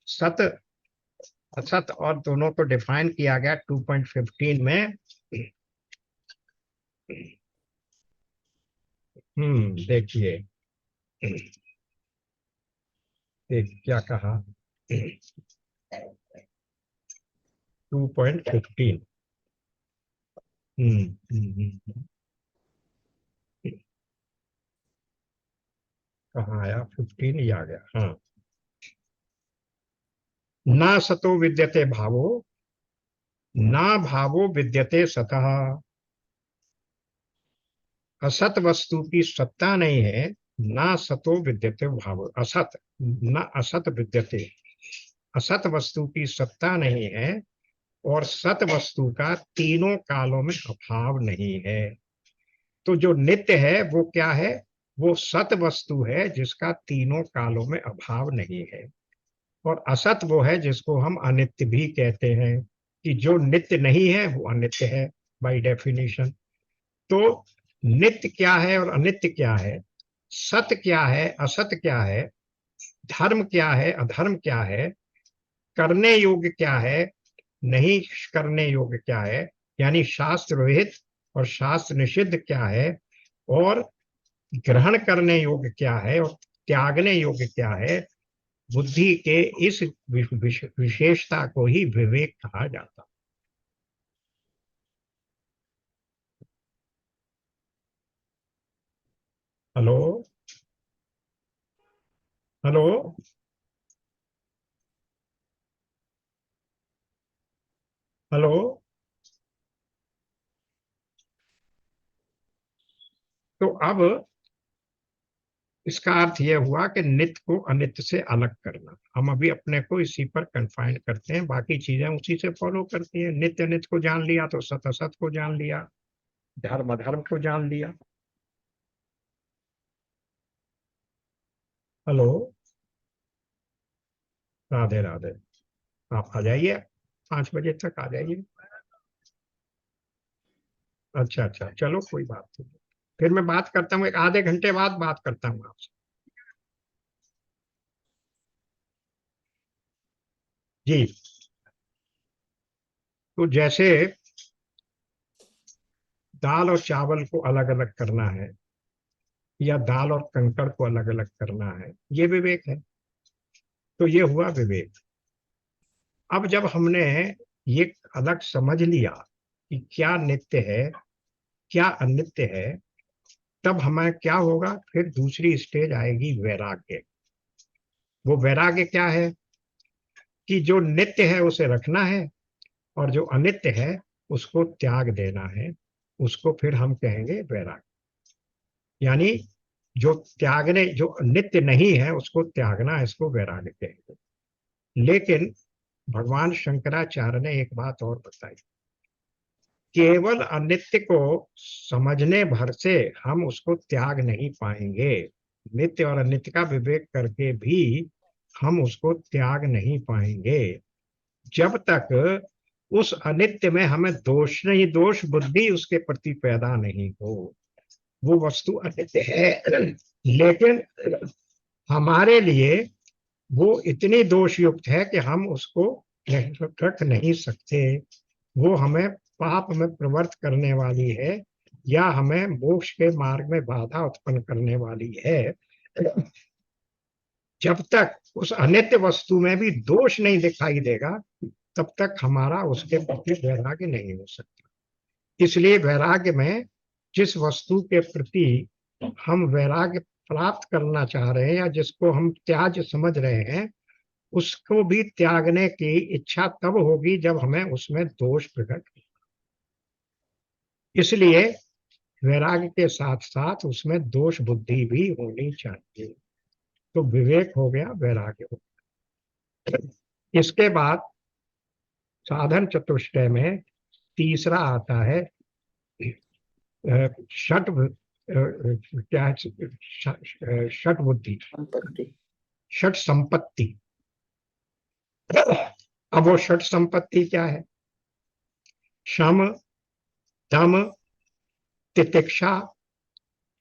सत असत और दोनों को डिफाइन किया गया 2.15 में। देखिए क्या कहा, 2.15। कहाँ आया? 15 ही आ गया। हाँ, ना सतो विद्यते भावो ना भावो विद्यते सतः, असत वस्तु की सत्ता नहीं है। ना सतो विद्यते भाव, असत न असत विद्यते, असत वस्तु की सत्ता नहीं है और सत वस्तु का तीनों कालों में अभाव नहीं है। तो जो नित्य है वो क्या है? वो सत वस्तु है जिसका तीनों कालों में अभाव नहीं है। और असत वो है जिसको हम अनित्य भी कहते हैं, कि जो नित्य नहीं है वो अनित्य है बाय डेफिनेशन। तो नित्य क्या है और अनित्य क्या है, सत्य क्या है असत क्या है, धर्म क्या है अधर्म क्या है, करने योग्य क्या है नहीं करने योग्य क्या है, यानी शास्त्र विहित और शास्त्र निषिद्ध क्या है, और ग्रहण करने योग्य क्या है और त्यागने योग्य क्या है, बुद्धि के इस विशेषता को ही विवेक कहा जाता। हेलो। हेलो। हेलो। तो अब इसका अर्थ यह हुआ कि नित्य को अनित्य से अलग करना। हम अभी अपने को इसी पर कन्फाइन करते हैं, बाकी चीजें उसी से फॉलो करती हैं। नित्य अनित्य को जान लिया तो सत असत को जान लिया, धर्म अधर्म को जान लिया। हेलो। राधे राधे। आप आ जाइए, 5 बजे तक आ जाइए। अच्छा अच्छा, चलो कोई बात नहीं। फिर मैं बात करता हूँ, एक आधे घंटे बाद बात करता हूँ आपसे। जी। तो जैसे दाल और चावल को अलग अलग करना है, या दाल और कंकड़ को अलग अलग करना है, ये विवेक है। तो ये हुआ विवेक। अब जब हमने ये अलग समझ लिया कि क्या नित्य है क्या अनित्य है, तब हमें क्या होगा, फिर दूसरी स्टेज आएगी वैराग्य। वो वैराग्य क्या है? कि जो नित्य है उसे रखना है और जो अनित्य है उसको त्याग देना है। उसको फिर हम कहेंगे वैराग्य। यानी जो त्यागने, जो नित्य नहीं है उसको त्यागना, इसको वैराग्य कहेंगे। लेकिन भगवान शंकराचार्य ने एक बात और बताई। केवल अनित्य को समझने भर से हम उसको त्याग नहीं पाएंगे। नित्य और अनित्य का विवेक करके भी हम उसको त्याग नहीं पाएंगे, जब तक उस अनित्य में हमें दोष नहीं, दोष बुद्धि उसके प्रति पैदा नहीं हो। वो वस्तु अनित्य है, लेकिन हमारे लिए वो इतनी दोष युक्त है कि हम उसको रख नहीं सकते। वो हमें पाप में प्रवृत्त करने वाली है, या हमें मोक्ष के मार्ग में बाधा उत्पन्न करने वाली है। जब तक उस अनित्य वस्तु में भी दोष नहीं दिखाई देगा, तब तक हमारा उसके प्रति वैराग्य नहीं हो सकता। इसलिए वैराग्य में जिस वस्तु के प्रति हम वैराग्य प्राप्त करना चाह रहे हैं, या जिसको हम त्याज्य समझ रहे हैं, उसको भी त्यागने की इच्छा तब होगी जब हमें उसमें दोष प्रकट हो। इसलिए वैराग्य के साथ साथ उसमें दोष बुद्धि भी होनी चाहिए। तो विवेक हो गया, वैराग्य हो गया। इसके बाद साधन चतुष्टय में तीसरा आता है षट क्या है, षट बुद्धि, संपत्ति। षट संपत्ति। अब वो षट संपत्ति क्या है? शम, दम, तितिक्षा,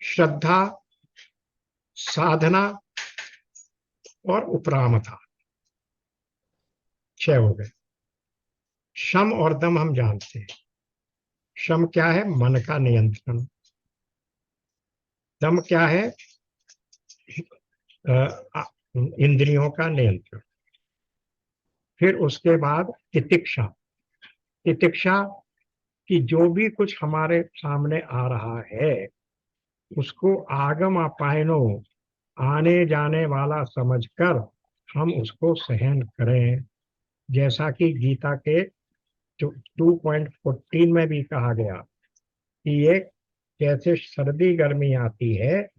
श्रद्धा, साधना और उपरामता। 6 हो गए। शम और दम हम जानते हैं। शम क्या है? मन का नियंत्रण। दम क्या है? इंद्रियों का नियंत्रण। फिर उसके बाद तितिक्षा। तितिक्षा कि जो भी कुछ हमारे सामने आ रहा है उसको आगम अपायनो, आने जाने वाला समझकर हम उसको सहन करें। जैसा कि गीता के 2.14 में भी कहा गया कि ये जैसे सर्दी गर्मी आती है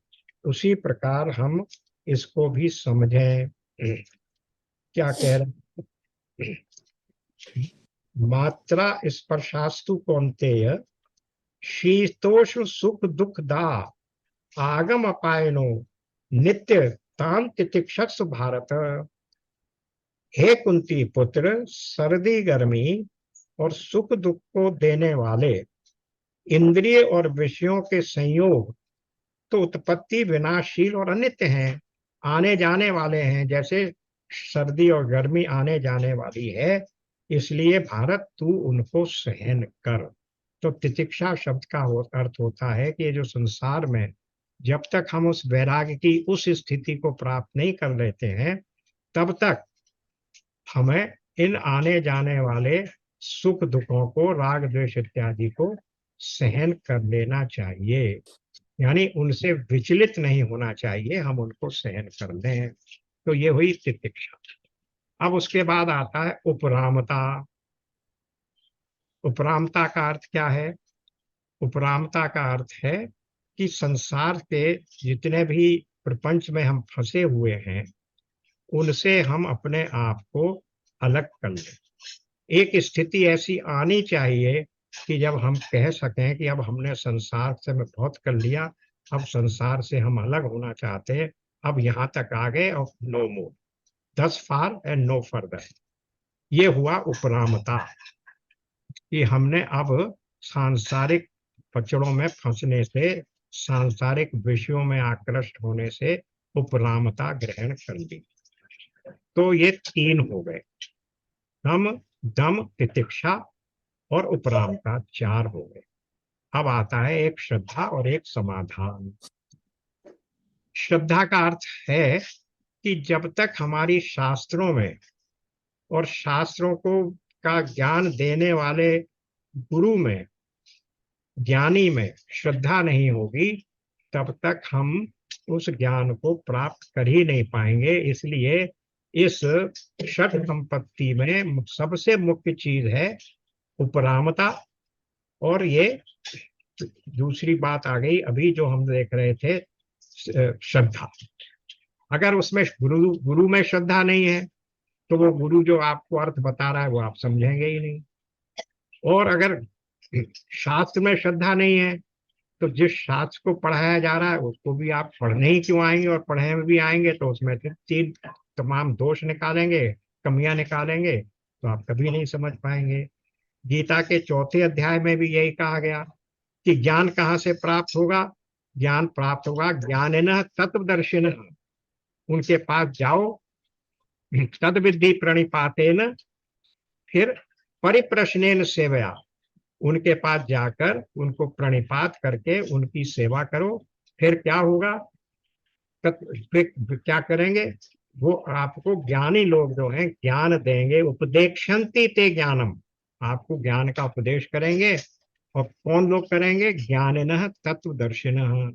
उसी प्रकार हम इसको भी समझें। क्या कह रहे? मात्रा स्पर्शास्तु कौन्तेय शीतोष्ण सुख दुख दा आगम अपायनो नित्य ताम तितिक्षस्व भारत। हे कुंती पुत्र, सर्दी गर्मी और सुख दुख को देने वाले इंद्रिय और विषयों के संयोग तो उत्पत्ति विनाशील और अनित्य हैं, आने जाने वाले हैं, जैसे सर्दी और गर्मी आने जाने वाली है। इसलिए भारत तू उनको सहन कर। तो तितिक्षा शब्द का अर्थ होता है कि ये जो संसार में जब तक हम उस वैराग्य की उस स्थिति को प्राप्त नहीं कर लेते हैं तब तक हमें इन आने जाने वाले सुख दुखों को, राग द्वेष इत्यादि को सहन कर लेना चाहिए, यानी उनसे विचलित नहीं होना चाहिए, हम उनको सहन कर लें। तो ये हुई तितिक्षा। अब उसके बाद आता है उपरामता। उपरामता का अर्थ क्या है? उपरामता का अर्थ है कि संसार के जितने भी प्रपंच में हम फंसे हुए हैं उनसे हम अपने आप को अलग कर लें। एक स्थिति ऐसी आनी चाहिए कि जब हम कह सकें कि अब हमने संसार से में बहुत कर लिया, अब संसार से हम अलग होना चाहते हैं, अब यहाँ तक आ गए और no more, thus far and no further। ये हुआ उपरामता कि हमने अब सांसारिक पचड़ों में फंसने से, सांसारिक विषयों में आकृष्ट होने से उपरामता ग्रहण कर ली। तो ये तीन हो गए, दम, दम, तितिक्षा और उपरामता, चार हो गए। अब आता है एक श्रद्धा और एक समाधान। श्रद्धा का अर्थ है कि जब तक हमारी शास्त्रों में और शास्त्रों को का ज्ञान देने वाले गुरु में, ज्ञानी में श्रद्धा नहीं होगी तब तक हम उस ज्ञान को प्राप्त कर ही नहीं पाएंगे। इसलिए इस षट संपत्ति में सबसे मुख्य चीज है उपरामता। और ये दूसरी बात आ गई अभी जो हम देख रहे थे, श्रद्धा। अगर उसमें गुरु में श्रद्धा नहीं है तो वो गुरु जो आपको अर्थ बता रहा है वो आप समझेंगे ही नहीं। और अगर शास्त्र में श्रद्धा नहीं है तो जिस शास्त्र को पढ़ाया जा रहा है उसको भी आप पढ़ने ही क्यों आएंगे, और पढ़ने में भी आएंगे तो उसमें से तीन तमाम दोष निकालेंगे, कमियां निकालेंगे, तो आप कभी नहीं समझ पाएंगे। गीता के 4थे अध्याय में भी यही कहा गया कि ज्ञान कहाँ से प्राप्त होगा? ज्ञान प्राप्त होगा ज्ञानिनः तत्वदर्शिनः, उनके पास जाओ, तद विद्धि प्रणिपातेन, फिर परिप्रश्नेन सेवया, उनके पास जाकर उनको प्रणिपात करके उनकी सेवा करो। फिर क्या होगा? फिर क्या करेंगे? वो आपको ज्ञानी लोग जो हैं ज्ञान देंगे, उपदेक्षन्ति ते ज्ञानम, आपको ज्ञान का उपदेश करेंगे। और कौन लोग करेंगे? ज्ञानिनः तत्वदर्शिनः,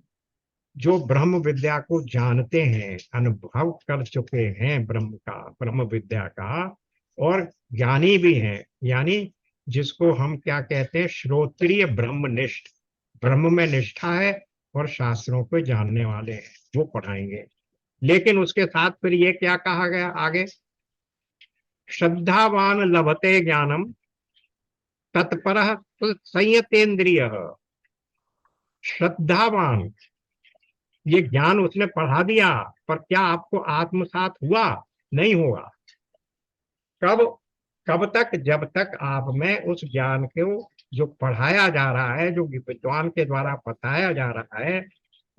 जो ब्रह्म विद्या को जानते हैं, अनुभव कर चुके हैं ब्रह्म का, ब्रह्म विद्या का, और ज्ञानी भी हैं, यानी जिसको हम क्या कहते हैं, श्रोत्रिय ब्रह्मनिष्ठ, ब्रह्म में निष्ठा है और शास्त्रों को जानने वाले हैं, वो पढ़ाएंगे। लेकिन उसके साथ फिर ये क्या कहा गया आगे? श्रद्धावान लभते ज्ञानम तत्परः संयतेन्द्रियः। श्रद्धावान, ये ज्ञान उसने पढ़ा दिया, पर क्या आपको आत्मसात हुआ? नहीं हुआ। कब? कब तक? जब तक आप में उस ज्ञान को जो पढ़ाया जा रहा है, जो विद्वान के द्वारा बताया जा रहा है,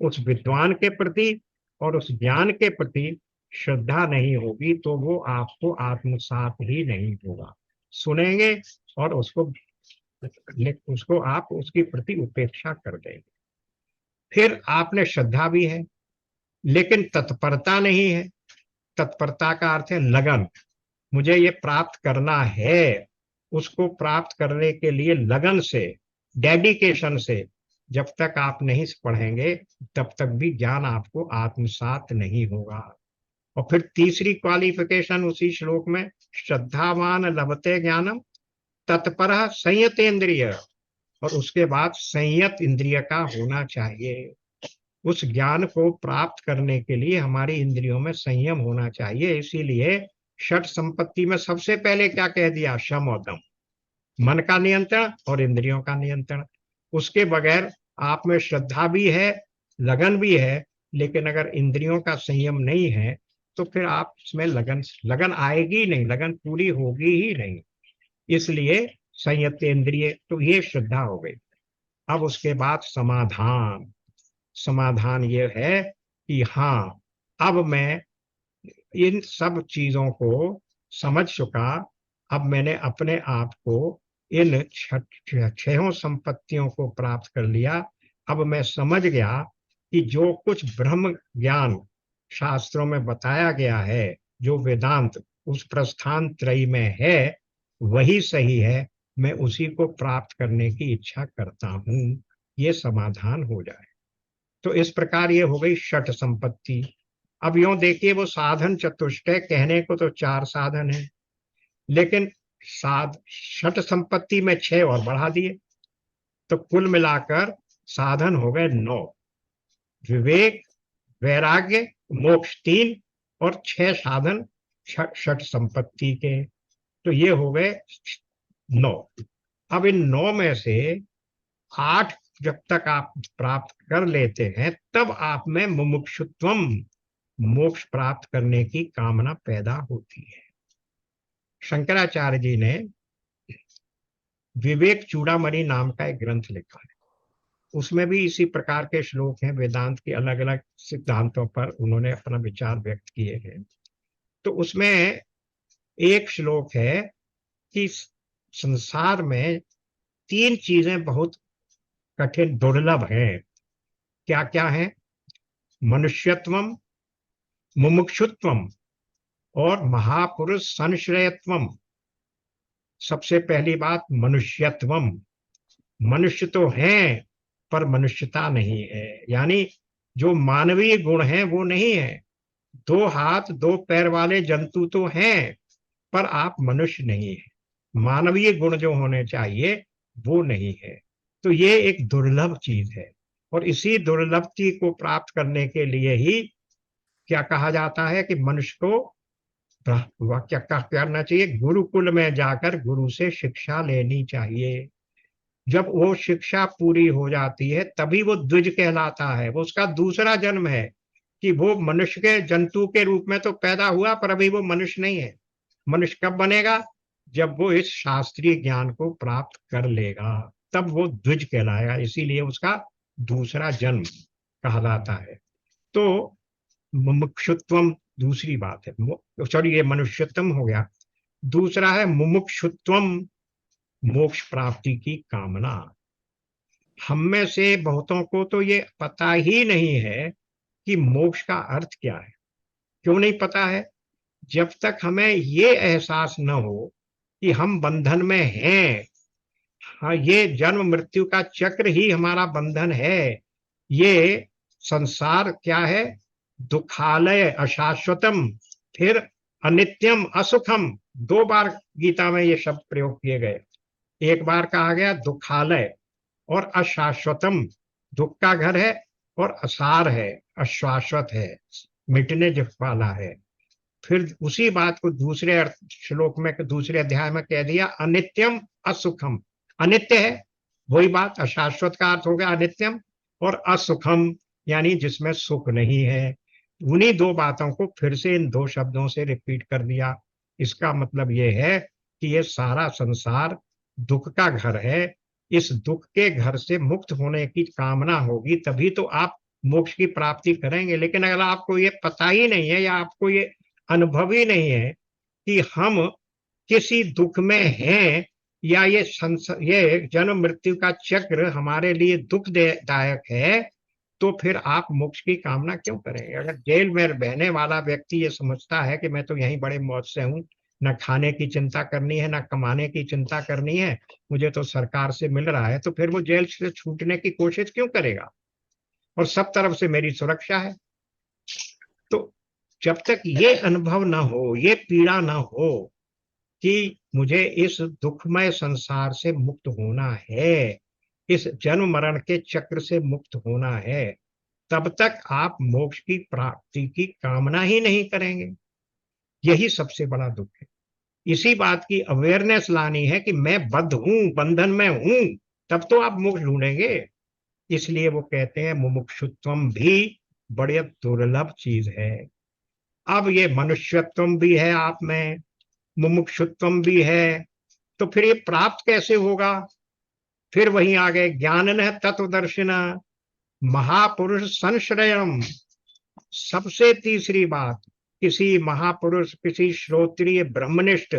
उस विद्वान के प्रति और उस ज्ञान के प्रति श्रद्धा नहीं होगी तो वो आपको आत्मसात ही नहीं होगा। सुनेंगे और उसको आप उसके प्रति उपेक्षा कर देंगे। फिर आपने श्रद्धा भी है लेकिन तत्परता नहीं है। तत्परता का अर्थ है लगन, मुझे ये प्राप्त करना है, उसको प्राप्त करने के लिए लगन से, डेडिकेशन से जब तक आप नहीं पढ़ेंगे तब तक भी ज्ञान आपको आत्मसात नहीं होगा। और फिर तीसरी क्वालिफिकेशन उसी श्लोक में, श्रद्धावान लभते ज्ञानम तत्परः संयतेन्द्रिय, और उसके बाद संयत इंद्रिय का होना चाहिए। उस ज्ञान को प्राप्त करने के लिए हमारी इंद्रियों में संयम होना चाहिए। इसीलिए षट संपत्ति में सबसे पहले क्या कह दिया? शम और दम, मन का नियंत्रण और इंद्रियों का नियंत्रण। उसके बगैर आप में श्रद्धा भी है, लगन भी है, लेकिन अगर इंद्रियों का संयम नहीं है तो फिर आप इसमें लगन लगन आएगी नहीं, लगन पूरी होगी ही नहीं। इसलिए संयत इंद्रिय, तो ये श्रद्धा हो गई। अब उसके बाद समाधान। समाधान ये है कि हाँ, अब मैं इन सब चीजों को समझ चुका। अब मैंने अपने आप को इन छहों संपत्तियों को प्राप्त कर लिया। अब मैं समझ गया कि जो कुछ ब्रह्म ज्ञान शास्त्रों में बताया गया है, जो वेदांत उस प्रस्थान त्रयी में है, वही सही है। मैं उसी को प्राप्त करने की इच्छा करता हूं। ये समाधान हो जाए। तो इस प्रकार ये हो गई षट संपत्ति। अब यूं देखिए, वो साधन चतुष्टय कहने को तो 4 साधन है, लेकिन षट संपत्ति में 6 और बढ़ा दिए, तो कुल मिलाकर साधन हो गए 9। विवेक, वैराग्य, मोक्ष 3 और 6 साधन षट संपत्ति के। तो ये हो गए 9। अब इन 9 में से 8 जब तक आप प्राप्त कर लेते हैं, तब आप में मुमुक्षुत्वम, मोक्ष प्राप्त करने की कामना पैदा होती है। शंकराचार्य जी ने विवेक चूड़ामणि नाम का एक ग्रंथ लिखा है। उसमें भी इसी प्रकार के श्लोक हैं, वेदांत के अलग अलग सिद्धांतों पर उन्होंने अपना विचार व्यक्त किए हैं। तो उसमें एक श्लोक है कि संसार में 3 चीजें बहुत कठिन दुर्लभ हैं। क्या क्या है? मनुष्यत्वम, मुमुक्षुत्वम और महापुरुष संश्रयत्वम। सबसे पहली बात मनुष्यत्वम। मनुष्य तो हैं पर मनुष्यता नहीं है, यानी जो मानवीय गुण है वो नहीं है। 2 हाथ 2 पैर वाले जंतु तो हैं, पर आप मनुष्य नहीं है। मानवीय गुण जो होने चाहिए वो नहीं है। तो ये एक दुर्लभ चीज है, और इसी दुर्लभती को प्राप्त करने के लिए ही क्या कहा जाता है कि मनुष्य को क्या करना चाहिए? गुरुकुल में जाकर गुरु से शिक्षा लेनी चाहिए। जब वो शिक्षा पूरी हो जाती है तभी वो द्विज कहलाता है। वो उसका दूसरा जन्म है कि वो मनुष्य के जंतु के रूप में तो पैदा हुआ, पर अभी वो मनुष्य नहीं है। मनुष्य कब बनेगा? जब वो इस शास्त्रीय ज्ञान को प्राप्त कर लेगा, तब वो द्विज कहलाएगा। इसीलिए उसका दूसरा जन्म कहलाता है। तो मुमुक्षुत्वम दूसरी बात है। सॉरी, ये मनुष्यत्वम हो गया। दूसरा है मुमुक्षुत्वम, मोक्ष प्राप्ति की कामना। हम में से बहुतों को तो ये पता ही नहीं है कि मोक्ष का अर्थ क्या है। क्यों नहीं पता है? जब तक हमें ये एहसास न हो कि हम बंधन में हैं। हाँ, ये जन्म मृत्यु का चक्र ही हमारा बंधन है। ये संसार क्या है? दुखालय, अशाश्वतम, फिर अनित्यम, असुखम। 2 बार गीता में ये शब्द प्रयोग किए गए। एक बार कहा गया दुखालय और अशाश्वतम, दुख का घर है, और असार है, अशाश्वत है, मिटने वाला है। फिर उसी बात को दूसरे श्लोक में, दूसरे अध्याय में कह दिया अनित्यम असुखम। अनित्य है वही बात, अशाश्वत का अर्थ हो गया अनित्यम, और असुखम यानी जिसमें सुख नहीं है। उन्हीं 2 बातों को फिर से इन 2 शब्दों से रिपीट कर दिया। इसका मतलब यह है कि ये सारा संसार दुख का घर है। इस दुख के घर से मुक्त होने की कामना होगी तभी तो आप मोक्ष की प्राप्ति करेंगे। लेकिन अगर आपको ये पता ही नहीं है, या आपको ये अनुभव ही नहीं है कि हम किसी दुख में हैं, या ये जन्म मृत्यु का चक्र हमारे लिए दुखदायक है, तो फिर आप मोक्ष की कामना क्यों करेंगे? अगर जेल में बहने वाला व्यक्ति ये समझता है कि मैं तो यहीं बड़े मौज से हूं, न खाने की चिंता करनी है, न कमाने की चिंता करनी है, मुझे तो सरकार से मिल रहा है, तो फिर वो जेल से छूटने की कोशिश क्यों करेगा? और सब तरफ से मेरी सुरक्षा है। तो जब तक ये अनुभव ना हो, ये पीड़ा ना हो कि मुझे इस दुखमय संसार से मुक्त होना है, इस जन्म मरण के चक्र से मुक्त होना है, तब तक आप मोक्ष की प्राप्ति की कामना ही नहीं करेंगे। यही सबसे बड़ा दुख है। इसी बात की अवेयरनेस लानी है कि मैं बद्ध हूं, बंधन में हूं, तब तो आप मोक्ष ढूंढेंगे। इसलिए वो कहते हैं मुमुक्षुत्वम भी बड़े दुर्लभ चीज है। अब ये मनुष्यत्वम भी है आप में, मुमुक्षुत्वम भी है, तो फिर ये प्राप्त कैसे होगा? फिर वहीं आ गए ज्ञान न तत्वदर्शिना महापुरुष संश्रयम। सबसे तीसरी बात, किसी महापुरुष, किसी श्रोत्रिय ब्रह्मनिष्ठ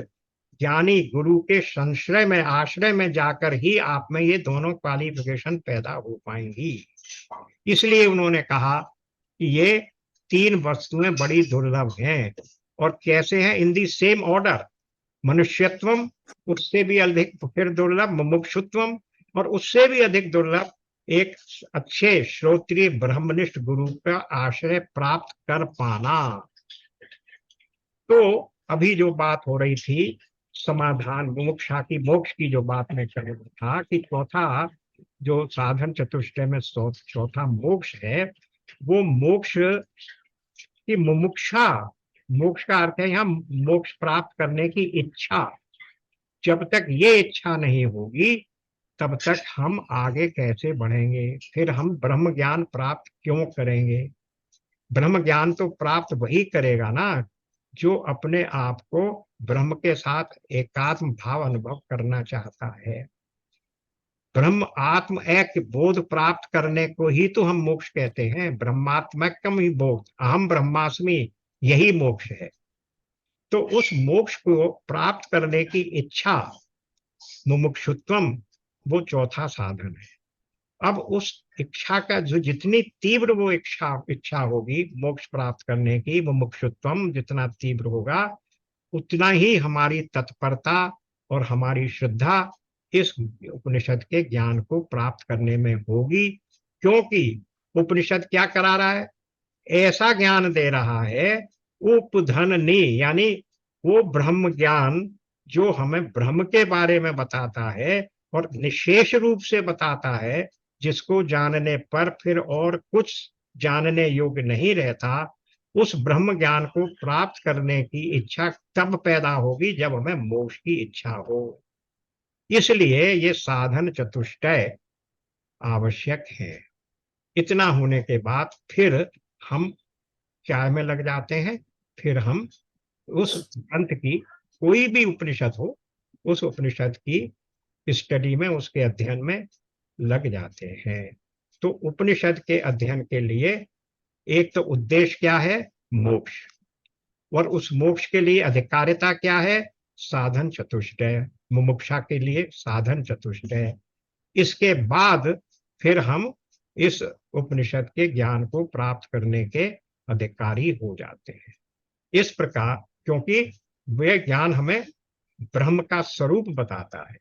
ज्ञानी गुरु के संश्रय में, आश्रय में जाकर ही आप में ये दोनों क्वालिफिकेशन पैदा हो पाएंगी। इसलिए उन्होंने कहा कि ये तीन वस्तुएं बड़ी दुर्लभ हैं। और कैसे हैं? इन दी सेम ऑर्डर। मनुष्यत्वम, उससे भी अधिक फिर दुर्लभ मुमुक्षुत्वम, और उससे भी अधिक दुर्लभ एक अच्छे श्रोत्रिय ब्रह्मनिष्ठ गुरु का आश्रय प्राप्त कर पाना। तो अभी जो बात हो रही थी समाधान मुमुक्षा की, मोक्ष की जो बात मैं कर रहा था कि चौथा जो साधन चतुष्टय में चौथा मोक्ष है, वो मोक्ष की मुमुक्षा, मोक्ष का अर्थ है यहाँ मोक्ष प्राप्त करने की इच्छा। जब तक ये इच्छा नहीं होगी तब तक हम आगे कैसे बढ़ेंगे? फिर हम ब्रह्म ज्ञान प्राप्त क्यों करेंगे? ब्रह्म ज्ञान तो प्राप्त वही करेगा ना जो अपने आप को ब्रह्म के साथ एकात्म भाव अनुभव करना चाहता है। ब्रह्म आत्म एक बोध प्राप्त करने को ही तो हम मोक्ष कहते हैं। ब्रह्मात्मकम ही बोध, अहम ब्रह्मास्मि, यही मोक्ष है। तो उस मोक्ष को प्राप्त करने की इच्छा, मुमुक्षुत्वम, वो चौथा साधन है। अब उस इच्छा का जो जितनी तीव्र वो इच्छा होगी मोक्ष प्राप्त करने की, मुमुक्षुत्वम जितना तीव्र होगा, उतना ही हमारी तत्परता और हमारी श्रद्धा इस उपनिषद के ज्ञान को प्राप्त करने में होगी। क्योंकि उपनिषद क्या करा रहा है? ऐसा ज्ञान दे रहा है उपधननी, यानी वो ब्रह्म ज्ञान जो हमें ब्रह्म के बारे में बताता है और निशेष रूप से बताता है, जिसको जानने पर फिर और कुछ जानने योग्य नहीं रहता। उस ब्रह्म ज्ञान को प्राप्त करने की इच्छा तब पैदा होगी जब हमें मोक्ष की इच्छा हो। इसलिए ये साधन चतुष्टय आवश्यक है। इतना होने के बाद फिर हम क्या में लग जाते हैं? फिर हम उस ग्रंथ की, कोई भी उपनिषद हो, उस उपनिषद की स्टडी में, उसके अध्ययन में लग जाते हैं। तो उपनिषद के अध्ययन के लिए एक तो उद्देश्य क्या है? मोक्ष। और उस मोक्ष के लिए अधिकारिता क्या है? साधन चतुष्टय। मुमुक्षा के लिए साधन चतुष्टय। इसके बाद फिर हम इस उपनिषद के ज्ञान को प्राप्त करने के अधिकारी हो जाते हैं। इस प्रकार, क्योंकि वे ज्ञान हमें ब्रह्म का स्वरूप बताता है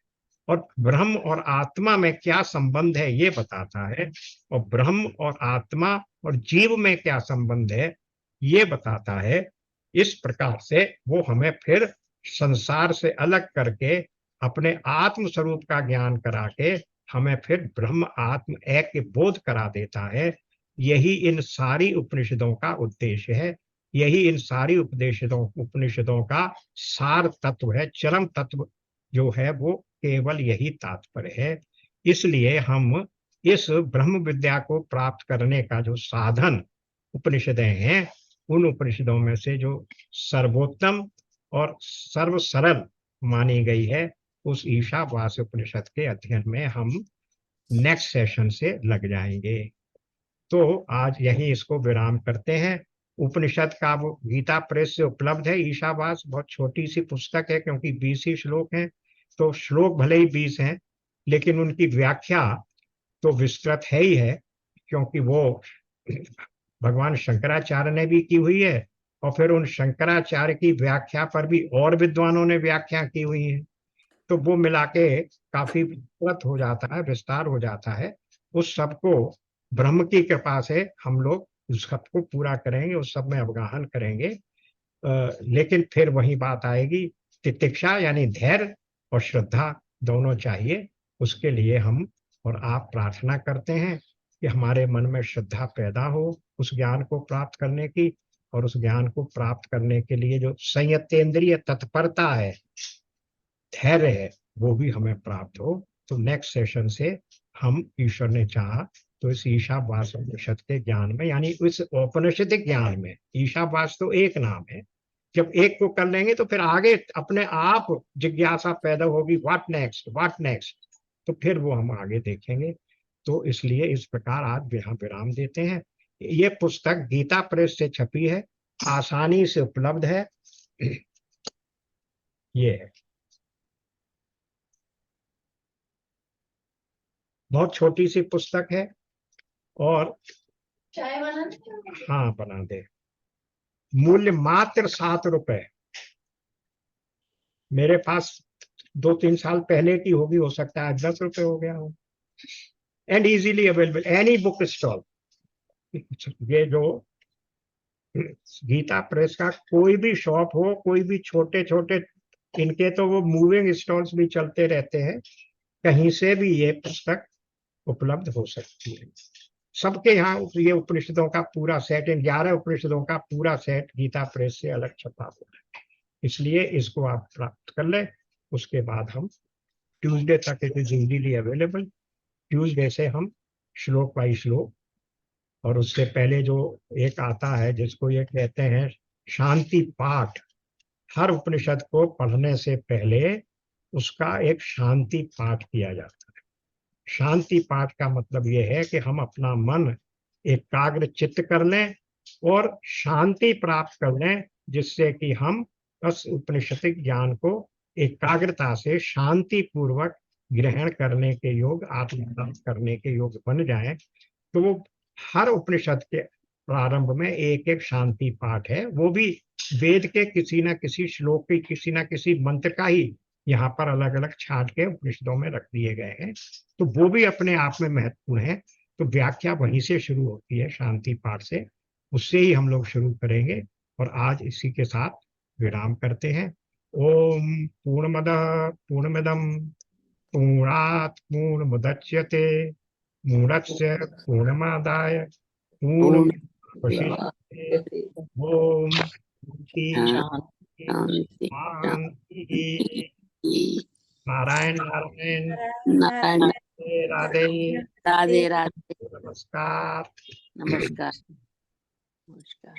और ब्रह्म और आत्मा में क्या संबंध है ये बताता है, और ब्रह्म और आत्मा और जीव में क्या संबंध है ये बताता है। इस प्रकार से वो हमें फिर संसार से अलग करके अपने आत्म स्वरूप का ज्ञान करा के हमें फिर ब्रह्म आत्म एक के बोध करा देता है। यही इन सारी उपनिषदों का उद्देश्य है। यही इन सारी उपनिषदों का सार तत्व है। चरम तत्व जो है वो केवल यही तात्पर्य है। इसलिए हम इस ब्रह्म विद्या को प्राप्त करने का जो साधन उपनिषदें हैं, उन उपनिषदों में से जो सर्वोत्तम और सर्व सरल मानी गई है, उस ईशावास्य उपनिषद के अध्ययन में हम नेक्स्ट सेशन से लग जाएंगे। तो आज यही इसको विराम करते हैं। उपनिषद का वो गीता प्रेस से उपलब्ध है। ईशावास बहुत छोटी सी पुस्तक है, क्योंकि 20 ही श्लोक हैं। तो श्लोक भले ही 20 हैं, लेकिन उनकी व्याख्या तो विस्तृत है ही है, क्योंकि वो भगवान शंकराचार्य ने भी की हुई है, और फिर उन शंकराचार्य की व्याख्या पर भी और विद्वानों ने व्याख्या की हुई है। तो वो मिला के काफी विस्तृत हो जाता है, विस्तार हो जाता है। उस सबको ब्रह्म की कृपा से हम लोग उस सबको पूरा करेंगे, उस सब में अवगाहन करेंगे। लेकिन फिर वही बात आएगी तितिक्षा यानी धैर्य और श्रद्धा दोनों चाहिए। उसके लिए हम और आप प्रार्थना करते हैं कि हमारे मन में श्रद्धा पैदा हो उस ज्ञान को प्राप्त करने की, और उस ज्ञान को प्राप्त करने के लिए जो संयतेंद्रिय तत्परता है, धैर्य है, वो भी हमें प्राप्त हो। तो नेक्स्ट सेशन से हम, ईश्वर ने चाहा तो इस ईशावास उपनिषद के ज्ञान में, यानी इस औपनिषदिक ज्ञान में, ईशावास तो एक नाम है, जब एक को कर लेंगे तो फिर आगे अपने आप जिज्ञासा पैदा होगी, व्हाट नेक्स्ट, व्हाट नेक्स्ट, तो फिर वो हम आगे देखेंगे। तो इसलिए इस प्रकार आज यहाँ विराम देते हैं। ये पुस्तक गीता प्रेस से छपी है, आसानी से उपलब्ध है। ये है, बहुत छोटी सी पुस्तक है, और चाय बना दे? हाँ बना दे। मूल्य मात्र 7 रुपए। मेरे पास 2-3 साल पहले की होगी, हो सकता है आज 10 रुपए हो गया हो। And easily available any book stall. ये जो गीता प्रेस का कोई भी शॉप हो, कोई भी छोटे छोटे, इनके तो वो मूविंग स्टॉल्स भी चलते रहते हैं, कहीं से भी ये पुस्तक उपलब्ध हो सकती है। सबके यहाँ ये उपनिषदों का पूरा सेट, इन 11 उपनिषदों का पूरा सेट गीता प्रेस से अलग छपा हुआ है, इसलिए इसको आप प्राप्त कर लें। उसके बाद हम ट्यूसडे तक it is easily available. Tuesday से हम श्लोक बाई श्लोक, और उससे पहले जो एक आता है जिसको ये कहते हैं शांति पाठ, हर उपनिषद को पढ़ने से पहले उसका एक शांति पाठ किया जाता है। शांति पाठ का मतलब ये है कि हम अपना मन एकाग्र चित्त कर लें और शांति प्राप्त कर लें, जिससे कि हम उस उपनिषदिक ज्ञान को एकाग्रता से शांति पूर्वक ग्रहण करने के योग, आत्मसात करने के योग बन जाएं। तो वो हर उपनिषद के प्रारंभ में एक एक शांति पाठ है, वो भी वेद के किसी न किसी श्लोक के किसी न किसी मंत्र का ही यहाँ पर अलग अलग छाट के उपनिषदों में रख दिए गए हैं। तो वो भी अपने आप में महत्वपूर्ण है। तो व्याख्या वहीं से शुरू होती है, शांति पाठ से, उससे ही हम लोग शुरू करेंगे। और आज इसी के साथ विराम करते हैं। ओम पूर्णमदः पूर्णमिदं पूर्णात् पूर्णमुदच्यते पूर्णस्य पूर्णमादाय पूर्णमेवावशिष्यते। ओम शांति शांति शांति। शांति। नारायण नारायण। नारायण। राधे राधे। राधे राधे। नमस्कार। नमस्कार। नमस्कार।